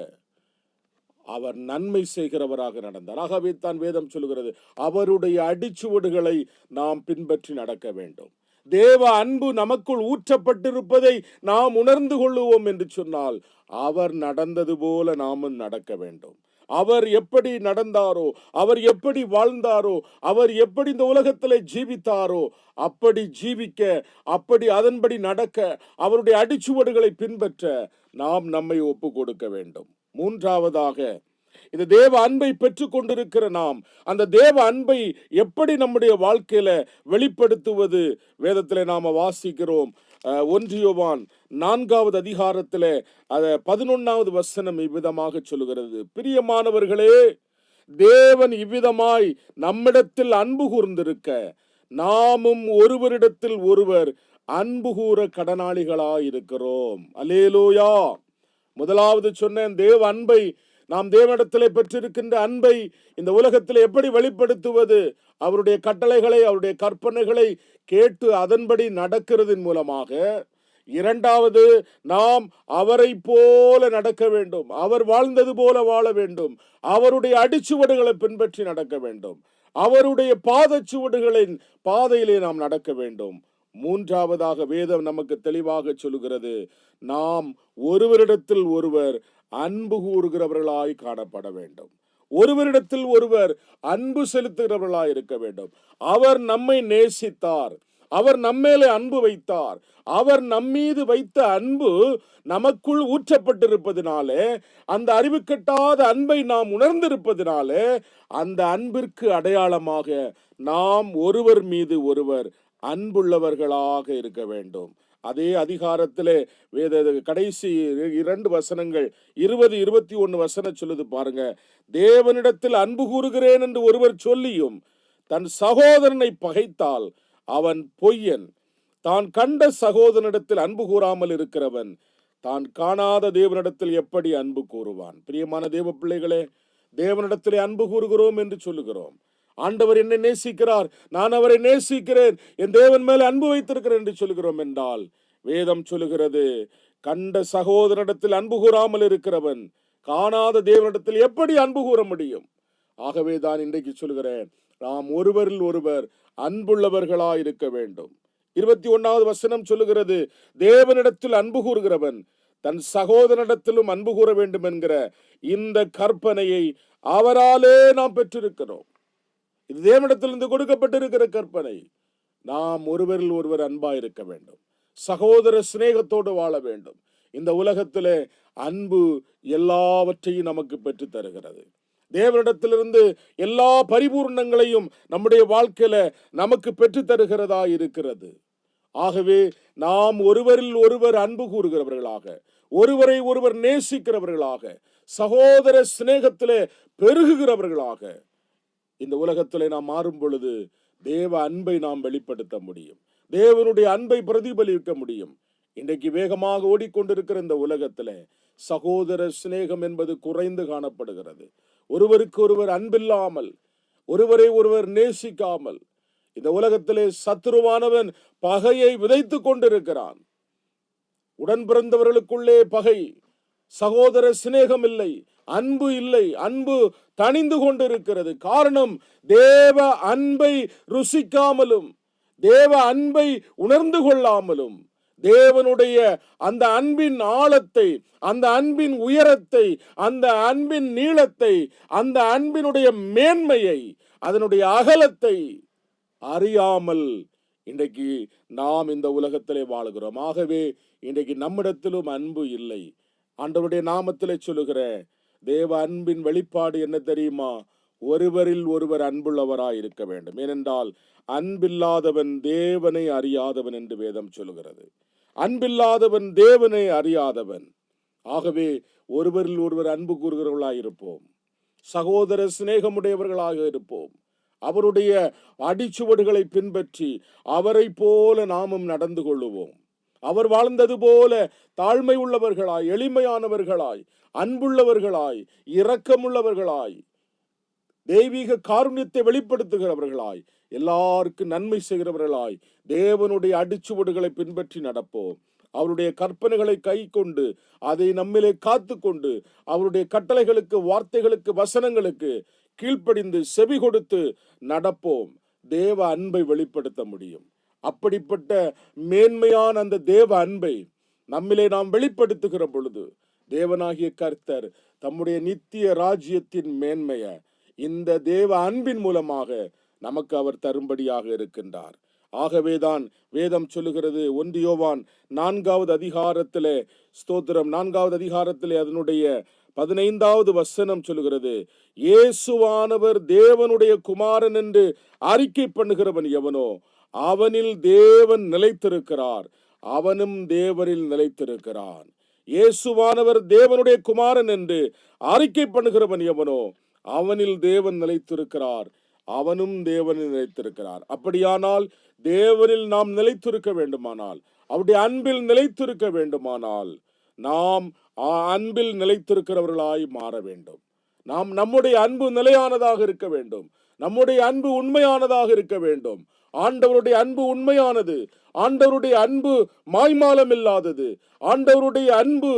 அவர் நன்மை செய்கிறவராக நடந்தார். ஆகவே தான் வேதம் சொல்லுகிறது, அவருடைய அடிச்சுவடுகளை நாம் பின்பற்றி நடக்க வேண்டும். தேவ அன்பு நமக்குள் ஊற்றப்பட்டிருப்பதை நாம் உணர்ந்து கொள்ளுவோம் என்று சொன்னால், அவர் நடந்தது போல நாமும் நடக்க வேண்டும். அவர் எப்படி நடந்தாரோ, அவர் எப்படி வாழ்ந்தாரோ, அவர் எப்படி இந்த உலகத்திலே ஜீவித்தாரோ அப்படி ஜீவிக்க, அப்படி அதன்படி நடக்க, அவருடைய அடிச்சுவடுகளை பின்பற்ற நாம் நம்மை ஒப்பு கொடுக்க வேண்டும். மூன்றாவதாக, இந்த தேவ அன்பை பெற்றுக் கொண்டிருக்கிற நாம் அந்த தேவ அன்பை எப்படி நம்முடைய வாழ்க்கையில வெளிப்படுத்துவது? வேதத்திலே நாம வாசிக்கிறோம், 1 யோவான் 4வது அதிகாரத்திலே 11வது வசனம் இவ்விதமாக சொல்லுகிறது, பிரியமானவர்களே, தேவன் இவ்விதமாய் நம்மிடத்தில் அன்பு கூர்ந்திருக்க நாமும் ஒருவரிடத்தில் ஒருவர் அன்பு கூற கடனாளிகளாயிருக்கிறோம். அல்லேலூயா. முதலாவது சொன்னேன், தேவ அன்பை நாம் தேவனிடத்திலே பெற்றிருக்கின்ற அன்பை இந்த உலகத்தில் எப்படி வெளிப்படுத்துவது? அவருடைய கட்டளைகளை, அவருடைய கற்பனைகளை கேட்டு அதன்படி நடக்கிறதின் மூலமாக. இரண்டாவது, நாம் அவரை போல நடக்க வேண்டும். அவர் வாழ்ந்தது போல வாழ வேண்டும். அவருடைய அடிச்சுவடுகளை பின்பற்றி நடக்க வேண்டும். அவருடைய பாதச்சுவடுகளின் பாதையிலே நாம் நடக்க வேண்டும். மூன்றாவதாக வேதம் நமக்கு தெளிவாக சொல்லுகிறது, நாம் ஒருவரிடத்தில் ஒருவர் அன்பு கூறுகிறவர்களாய் காணப்பட வேண்டும். ஒருவரிடத்தில் ஒருவர் அன்பு செலுத்துகிறவர்களாய் இருக்க வேண்டும். அவர் நம்மை நேசித்தார், அவர் நம்மேலே அன்பு வைத்தார். அவர் நம்மீது வைத்த அன்பு நமக்குள் ஊற்றப்பட்டிருப்பதினாலே, அந்த அறிவு கட்டாத அன்பை நாம் உணர்ந்திருப்பதினாலே, அந்த அன்பிற்கு அடையாளமாக நாம் ஒருவர் மீது ஒருவர் அன்புள்ளவர்களாக இருக்க வேண்டும். அதே அதிகாரத்திலே கடைசி 2 வசனங்கள் 20, 21 வசனம் சொல்லுது பாருங்க. தேவனிடத்தில் அன்பு கூறுகிறேன் என்று ஒருவர் சொல்லியும் தன் சகோதரனை பகைத்தால் அவன் பொய்யன். தான் கண்ட சகோதரனிடத்தில் அன்பு கூறாமல் இருக்கிறவன் தான் காணாத தேவனிடத்தில் எப்படி அன்பு கூறுவான்? பிரியமான தேவ பிள்ளைகளே, தேவனிடத்திலே அன்பு கூறுகிறோம் என்று சொல்லுகிறோம். ஆண்டவர் என்னை நேசிக்கிறார், நான் அவரை நேசிக்கிறேன், என் தேவன் மேல அன்பு வைத்திருக்கிறேன் என்று சொல்லுகிறோம் என்றால், வேதம் சொல்லுகிறது, கண்ட சகோதரனிடத்தில் அன்பு கூறாமல் இருக்கிறவன் காணாத தேவனிடத்தில் எப்படி அன்பு கூற முடியும்? ஆகவே தான் இன்றைக்கு சொல்கிறேன், நாம் ஒருவரில் ஒருவர் அன்புள்ளவர்களாய் இருக்க வேண்டும். 21வது வசனம் சொல்லுகிறது, தேவனிடத்தில் அன்பு கூறுகிறவன் தன் சகோதரனிடத்திலும் அன்பு கூற வேண்டும் என்கிற இந்த கற்பனையை அவராலே நாம் பெற்றிருக்கிறோம். இது தேவனிடத்திலிருந்து கொடுக்கப்பட்டிருக்கிற கற்பனை. நாம் ஒருவரில் ஒருவர் அன்பா இருக்க வேண்டும், சகோதர சிநேகத்தோடு வாழ வேண்டும். இந்த உலகத்திலே அன்பு எல்லாவற்றையும் நமக்கு பெற்று தருகிறது. தேவனிடத்திலிருந்து எல்லா பரிபூர்ணங்களையும் நம்முடைய வாழ்க்கையில நமக்கு பெற்று தருகிறதா இருக்கிறது. ஆகவே நாம் ஒருவரில் ஒருவர் அன்பு கூறுகிறவர்களாக, ஒருவரை ஒருவர் நேசிக்கிறவர்களாக, சகோதர சிநேகத்திலே பெருகுகிறவர்களாக இந்த உலகத்திலே நாம் மாறும் பொழுது தேவ அன்பை நாம் வெளிப்படுத்த முடியும், தேவனுடைய அன்பை பிரதிபலிக்க முடியும். இன்றைக்கு வேகமாக ஓடிக்கொண்டிருக்கிற இந்த உலகத்திலே சகோதர சிநேகம் என்பது குறைந்து காணப்படுகிறது. ஒருவருக்கு ஒருவர் அன்பில்லாமல், ஒருவரை ஒருவர் நேசிக்காமல் இந்த உலகத்திலே சத்துருவானவன் பகையை விதைத்து கொண்டிருக்கிறான். உடன் பிறந்தவர்களுக்குள்ளே பகை, சகோதர சிநேகம் இல்லை, அன்பு இல்லை, அன்பு தணிந்து கொண்டிருக்கிறது. காரணம், தேவ அன்பை ருசிக்காமலும் தேவ அன்பை உணர்ந்து கொள்ளாமலும் தேவனுடைய அந்த அன்பின் ஆழத்தை, அந்த அன்பின் உயரத்தை, அந்த அன்பின் நீளத்தை, அந்த அன்பினுடைய மேன்மையை, அதனுடைய அகலத்தை அறியாமல் இன்றைக்கு நாம் இந்த உலகத்திலே வாழுகிறோம். ஆகவே இன்றைக்கு நம்மிடத்திலும் அன்பு இல்லை. ஆண்டவருடைய நாமத்திலே சொல்லுகிற தேவ அன்பின் வெளிப்பாடு என்ன தெரியுமா? ஒருவரில் ஒருவர் அன்புள்ளவராய் இருக்க வேண்டும். ஏனென்றால் அன்பில்லாதவன் தேவனை அறியாதவன் என்று வேதம் சொல்லுகிறது. அன்பில்லாதவன் தேவனை அறியாதவன். ஆகவே ஒருவரில் ஒருவர் அன்பு கூறுகிறவர்களாய் இருப்போம், சகோதர சிநேகமுடையவர்களாக இருப்போம். அவருடைய அடிச்சுவடுகளை பின்பற்றி அவரை போல நாமும் நடந்து கொள்ளுவோம். அவர் வாழ்ந்தது போல தாழ்மை உள்ளவர்களாய், எளிமையானவர்களாய், அன்புள்ளவர்களாய், இரக்கமுள்ளவர்களாய், தெய்வீக காருண்யத்தை வெளிப்படுத்துகிறவர்களாய், எல்லாருக்கும் நன்மை செய்கிறவர்களாய் தேவனுடைய அடிச்சுவடுகளை பின்பற்றி நடப்போம். அவருடைய கற்பனைகளை கை கொண்டு அதை நம்மிலே காத்து கொண்டு அவருடைய கட்டளைகளுக்கு, வார்த்தைகளுக்கு, வசனங்களுக்கு கீழ்ப்படிந்து செவி கொடுத்து நடப்போம். தேவ அன்பை வெளிப்படுத்த முடியும். அப்படிப்பட்ட மேன்மையான அந்த தேவ அன்பை நம்மிலே நாம் வெளிப்படுத்துகிற பொழுது தேவனாகிய கர்த்தர் தம்முடைய நித்திய ராஜ்யத்தின் மேன்மைய இந்த தேவ அன்பின் மூலமாக நமக்கு அவர் தரும்படியாக இருக்கின்றார். ஆகவேதான் வேதம் சொல்லுகிறது, 1 யோவான் 4வது அதிகாரத்திலே, ஸ்தோத்திரம், 4வது அதிகாரத்திலே அதனுடைய 15வது வசனம் சொல்லுகிறது, இயேசுவானவர் தேவனுடைய குமாரன் என்று அறிக்கை பண்ணுகிறவன் எவனோ அவனில் தேவன் நிலைத்திருக்கிறார், அவனும் தேவனில் நிலைத்திருக்கிறான். இயேசுவானவர் தேவனுடைய குமாரன் என்று அறிக்கை பண்ணுகிறவன் எவனோ அவனில் தேவன் நிலைத்திருக்கிறார், அவனும் தேவனில் நிலைத்திருக்கிறார். அப்படியானால் தேவனில் நாம் நிலைத்திருக்க வேண்டுமானால், அவருடைய அன்பில் நிலைத்திருக்க வேண்டுமானால் நாம் அன்பில் நிலைத்திருக்கிறவர்களாய் மாற வேண்டும். நாம் நம்முடைய அன்பு நிலையானதாக இருக்க வேண்டும், நம்முடைய அன்பு உண்மையானதாக இருக்க வேண்டும். ஆண்டவருடைய அன்பு உண்மையானது, ஆண்டவருடைய அன்பு மாய்மாலம் இல்லாதது, ஆண்டவருடைய அன்பு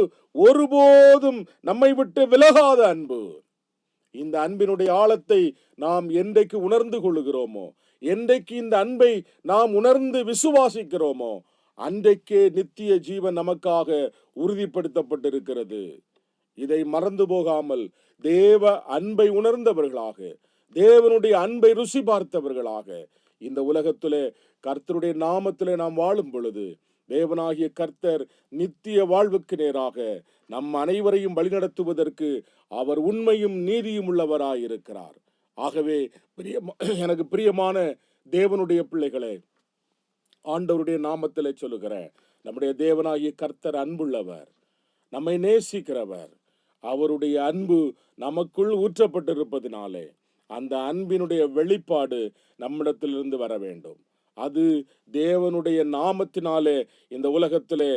ஒருபோதும் நம்மை விட்டு விலகாத அன்பு. இந்த அன்பினுடைய ஆழத்தை நாம் என்றைக்கு உணர்ந்து கொள்ளுகிறோமோ, என்றைக்கு இந்த அன்பை நாம் உணர்ந்து விசுவாசிக்கிறோமோ, அன்றைக்கே நித்திய ஜீவன் நமக்காக உறுதிப்படுத்தப்பட்டிருக்கிறது. இதை மறந்து போகாமல் தேவ அன்பை உணர்ந்தவர்களாக, தேவனுடைய அன்பை ருசி பார்த்தவர்களாக இந்த உலகத்திலே கர்த்தருடைய நாமத்திலே நாம் வாழும் பொழுது தேவனாகிய கர்த்தர் நித்திய வாழ்வுக்கு நேராக நம் அனைவரையும் வழிநடத்துவதற்கு அவர் உண்மையும் நீதியும் உள்ளவராயிருக்கிறார். ஆகவே எனக்கு பிரியமான தேவனுடைய பிள்ளைகளே, ஆண்டவருடைய நாமத்திலே சொல்லுகிற நம்முடைய தேவனாகிய கர்த்தர் அன்புள்ளவர், நம்மை நேசிக்கிறவர். அவருடைய அன்பு நமக்குள் ஊற்றப்பட்டிருப்பதினாலே அந்த அன்பினுடைய வெளிப்பாடு நம்மிடத்திலிருந்து வர வேண்டும். அது தேவனுடைய நாமத்தினாலே இந்த உலகத்திலே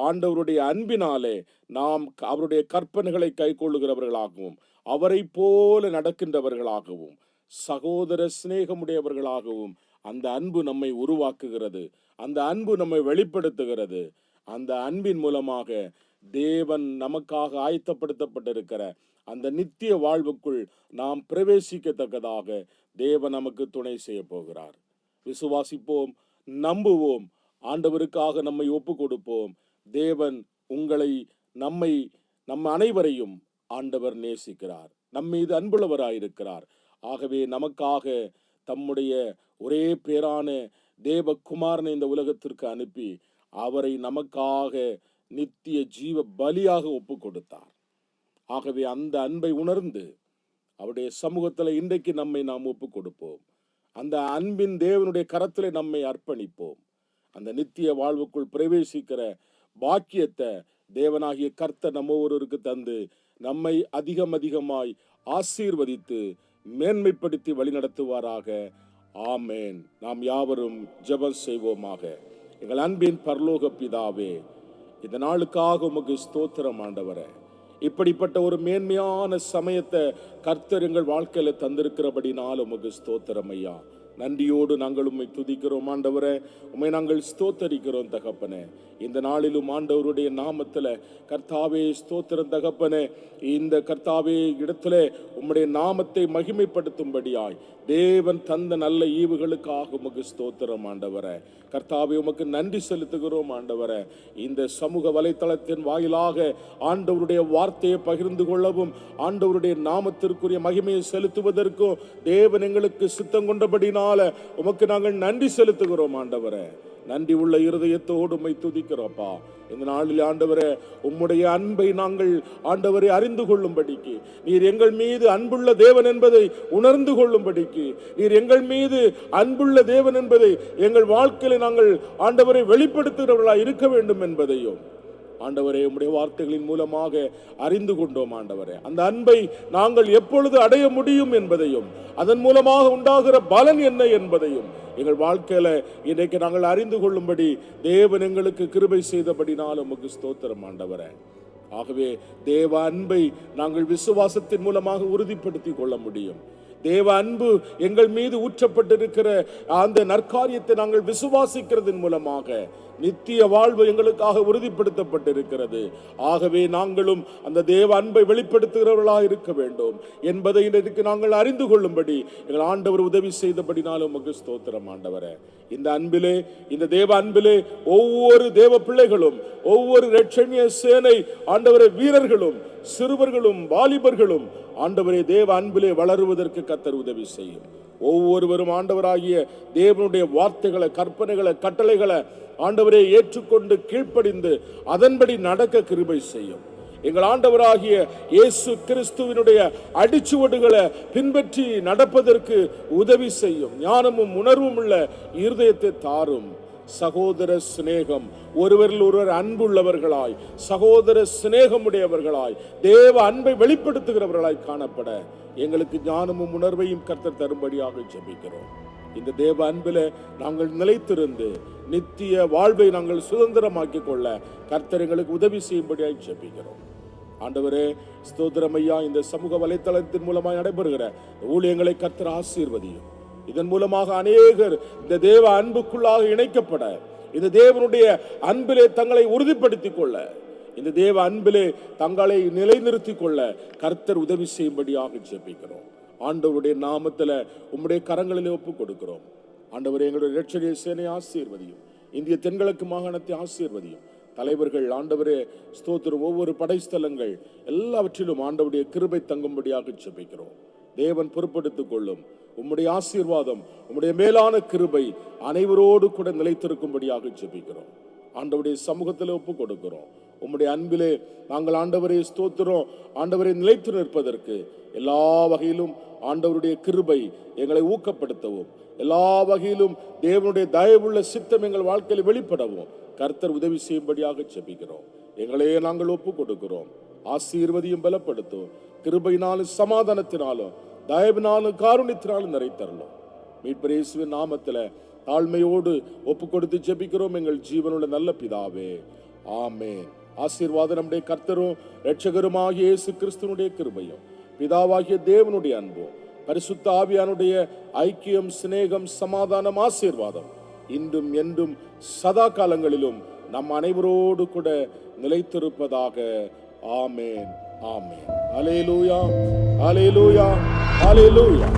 ஆண்டவருடைய அன்பினாலே நாம் அவருடைய கற்பனைகளை கைக்கொள்ளுகிறவர்களாகவும் அவரை போல நடக்கின்றவர்களாகவும் சகோதர சிநேகமுடையவர்களாகவும் அந்த அன்பு நம்மை உருவாக்குகிறது. அந்த அன்பு நம்மை வெளிப்படுத்துகிறது. அந்த அன்பின் மூலமாக தேவன் நமக்காக ஆயத்தப்படுத்தப்பட்டிருக்கிற அந்த நித்திய வாழ்வுக்குள் நாம் பிரவேசிக்கத்தக்கதாக தேவன் நமக்கு துணை செய்ய போகிறார். விசுவாசிப்போம், நம்புவோம், ஆண்டவருக்காக நம்மை ஒப்பு கொடுப்போம். தேவன் உங்களை, நம்ம அனைவரையும் ஆண்டவர் நேசிக்கிறார், நம் மீது அன்புள்ளவராயிருக்கிறார். ஆகவே நமக்காக தம்முடைய ஒரே பேரான தேவகுமாரனை இந்த உலகத்திற்கு அனுப்பி அவரை நமக்காக நித்திய ஜீவ பலியாக ஒப்பு கொடுத்தார். ஆகவே அந்த அன்பை உணர்ந்து அவருடைய சமூகத்தில் இன்றைக்கு நாம் ஒப்பு கொடுப்போம். அந்த அன்பின் தேவனுடைய கரத்திலே நம்மை அர்ப்பணிப்போம். அந்த நித்திய வாழ்வுக்குள் பிரவேசிக்கிற பாக்கியத்தை தேவனாகிய கர்த்தர் நம்ம ஒருவருக்கு தந்து நம்மை அதிகமாய் ஆசீர்வதித்து மேன்மைப்படுத்தி வழிநடத்துவாராக. ஆமேன். நாம் யாவரும் ஜெபம் செய்வோமாக. எங்கள் அன்பின் பரலோக பிதாவே, இந்த நாளுக்காக உமக்கு ஸ்தோத்திரம் ஆண்டவரே. இப்படிப்பட்ட ஒரு மேன்மையான சமயத்தை கர்த்தர் எங்கள் வாழ்க்கையில தந்திருக்கிறபடினால் உமக்கு ஸ்தோத்திரம் ஐயா. நன்றியோடு நாங்கள் உம்மை துதிக்கிறோம் ஆண்டவரே. உம்மை நாங்கள் ஸ்தோத்தரிக்கிறோம் தகப்பனே. இந்த நாளிலும் ஆண்டவருடைய நாமத்துல கர்த்தாவே ஸ்தோத்திரம் தகப்பனே. இந்த கர்த்தாவே இடத்துல உம்முடைய நாமத்தை மகிமைப்படுத்தும்படியாய் தேவன் தந்த நல்ல ஈவுகளுக்காக உமக்கு ஸ்தோத்திரம் ஆண்டவரே. கர்த்தாவே உமக்கு நன்றி செலுத்துகிறோம் ஆண்டவரே. இந்த சமூக வலைத்தளத்தின் வாயிலாக ஆண்டவருடைய வார்த்தையை பகிர்ந்து கொள்ளவும் ஆண்டவருடைய நாமத்திற்குரிய மகிமையை செலுத்துவதற்கும் தேவன் எங்களுக்கு சித்தம் கொண்டபடினால உமக்கு நாங்கள் நன்றி செலுத்துகிறோம் ஆண்டவரே. நன்றி உள்ள இருதயத்தோடு உம்மை துதிக்கிறோப்பா. இந்த நாளில் ஆண்டவரே உம்முடைய அன்பை நாங்கள் ஆண்டவரை அறிந்து கொள்ளும்படிக்கு, நீர் எங்கள் மீது அன்புள்ள தேவன் என்பதை உணர்ந்து கொள்ளும்படிக்கு, நீர் எங்கள் மீது அன்புள்ள தேவன் என்பதை எங்கள் வாழ்க்கையில் நாங்கள் ஆண்டவரை வெளிப்படுத்துகிறவர்களாக இருக்க வேண்டும் என்பதையும் ஆண்டவரே உம்முடைய வார்த்தைகளின் மூலமாக அறிந்து கொண்டோம் ஆண்டவரே. அந்த அன்பை நாங்கள் எப்பொழுது அடைய முடியும் என்பதையும் அதன் மூலமாக உண்டாகிற பலன் என்ன என்பதையும் எங்கள் வாழ்க்கையில இன்றைக்கு நாங்கள் அறிந்து கொள்ளும்படி தேவன் எங்களுக்கு கிருபை செய்தபடினால் உமக்கு ஸ்தோத்திரம் ஆண்டவரே. ஆகவே தேவ அன்பை நாங்கள் விசுவாசத்தின் மூலமாக உறுதிப்படுத்தி கொள்ள முடியும். தேவ அன்பு எங்கள் மீது ஊற்றப்பட்டிருக்கிற அந்த நற்காரியத்தை நாங்கள் விசுவாசிக்கிறதன் மூலமாக நித்திய வாழ்வு எங்களுக்காக உறுதிப்படுத்தப்பட்டிருக்கிறது. ஆகவே நாங்களும் அந்த தேவ அன்பை வெளிப்படுத்துகிறவர்களாக இருக்க வேண்டும் என்பதை இன்றைக்கு நாங்கள் அறிந்து கொள்ளும்படி எங்கள் ஆண்டவர் உதவி செய்தபடினாலும் உமக்கு ஸ்தோத்திரம் ஆண்டவரே. இந்த அன்பிலே, இந்த தேவ அன்பிலே ஒவ்வொரு தேவ பிள்ளைகளும், ஒவ்வொரு இரட்சணிய சேனை ஆண்டவரே வீரர்களும், சிறுவர்களும், வாலிபர்களும் ஆண்டவரே தேவ அன்பிலே வளருவதற்கு கர்த்தர் உதவி செய்யும். ஒவ்வொருவரும் ஆண்டவராகிய தேவனுடைய வார்த்தைகளை, கற்பனைகளை, கட்டளைகளை ஆண்டவரே ஏற்றுக்கொண்டு கீழ்ப்படிந்து அதன்படி நடக்க கிருபை செய்யும். எங்கள் ஆண்டவராகிய இயேசு கிறிஸ்துவினுடைய அடிச்சுவடுகளை பின்பற்றி நடப்பதற்கு உதவி செய்யும். ஞானமும் உணர்வும் உள்ள இருதயத்தை தாரும். சகோதர சிநேகம், ஒருவரில் ஒருவர் அன்புள்ளவர்களாய், சகோதர சிநேகமுடையவர்களாய், தேவ அன்பை வெளிப்படுத்துகிறவர்களாய் காணப்பட எங்களுக்கு ஞானமும் உணர்வையும் கர்த்தர் தரும்படியாக ஜெபிக்கிறோம். இந்த தேவ அன்பில் நாங்கள் நிலைத்திருந்து நித்திய வாழ்வை நாங்கள் சுதந்திரமாக்கிக் கொள்ள கர்த்தர் எங்களுக்கு உதவி செய்யும்படியாக ஜெபிக்கிறோம். ஆண்டவரே ஸ்தோத்திரம் ஐயா. இந்த சமூக வலைத்தளத்தின் மூலமாக நடைபெறுகிற ஊழியங்களை கர்த்தர் ஆசீர்வதியும். இதன் மூலமாக அநேகர் இந்த தேவ அன்புக்குள்ளாக இணைக்கப்பட, இந்த தேவனுடைய அன்பிலே தங்களை உறுதிப்படுத்திக் கொள்ள, இந்த தேவ அன்பிலே தங்களை நிலைநிறுத்திக் கொள்ள கர்த்தர் உதவி செய்யும்படியாக ஜெபிக்கிறோம். ஆண்டவருடைய நாமத்துல உம்முடைய கரங்களிலே ஒப்பு கொடுக்கிறோம். ஆண்டவரே எங்களுடைய இரட்சணிய சேனை ஆசீர்வதியும். இந்திய தென்கிழக்கு மாகாணத்தை ஆசீர்வதியும். தலைவர்கள் ஆண்டவரே ஸ்தோத்திரம், ஒவ்வொரு படைஸ்தலங்கள் எல்லாவற்றிலும் ஆண்டவருடைய கிருபை தங்கும்படியாக ஜெபிக்கிறோம். தேவன் பொறுப்படுத்திக் கொள்ளும். உம்முடைய ஆசீர்வாதம், உம்முடைய மேலான கிருபை அனைவரோடு கூட நிலைத்திருக்கும்படியாக ஜெபிக்கிறோம். ஆண்டவருடைய சமூகத்தில் ஒப்பு கொடுக்கிறோம். உம்முடைய அன்பிலே நாங்கள் ஆண்டவரை ஸ்தோத்திரம் ஆண்டவரை நிலைத்து நிற்பதற்கு எல்லா வகையிலும் ஆண்டவருடைய கிருபை எங்களை ஊக்கப்படுத்தவும், எல்லா வகையிலும் தேவனுடைய தயவுள்ள சித்தம் எங்கள் வாழ்க்கையில் வெளிப்படவும் கர்த்தர் உதவி செய்யும்படியாக ஜெபிக்கிறோம். எங்களையே நாங்கள் ஒப்பு கொடுக்கிறோம். ஆசீர்வதியும் பலப்படுத்தும். கிருபையினாலும் சமாதானத்தினாலும் தயவினாலும் காருண்யத்தினாலும் நிறைத்தரலும். மீட்பர் இயேசுவின் நாமத்தில் தாழ்மையோடு ஒப்பு கொடுத்து ஜெபிக்கிறோம் எங்கள் ஜீவனுள்ள நல்ல பிதாவே, ஆமென். ஆசீர்வாதம் நம்முடைய கர்த்தரும் இரட்சகருமாகிய இயேசு கிறிஸ்துவனுடைய கிருபையும் பிதாவாகிய தேவனுடைய அன்பும் பரிசுத்த ஆவியானுடைய ஐக்கியம், சிநேகம், சமாதானம், ஆசீர்வாதம் இன்றும் என்றும் சதா காலங்களிலும் நம் அனைவரோடு கூட நிலைத்திருப்பதாக. ஆமென், ஆமென். அல்லேலூயா, அல்லேலூயா, அல்லேலூயா.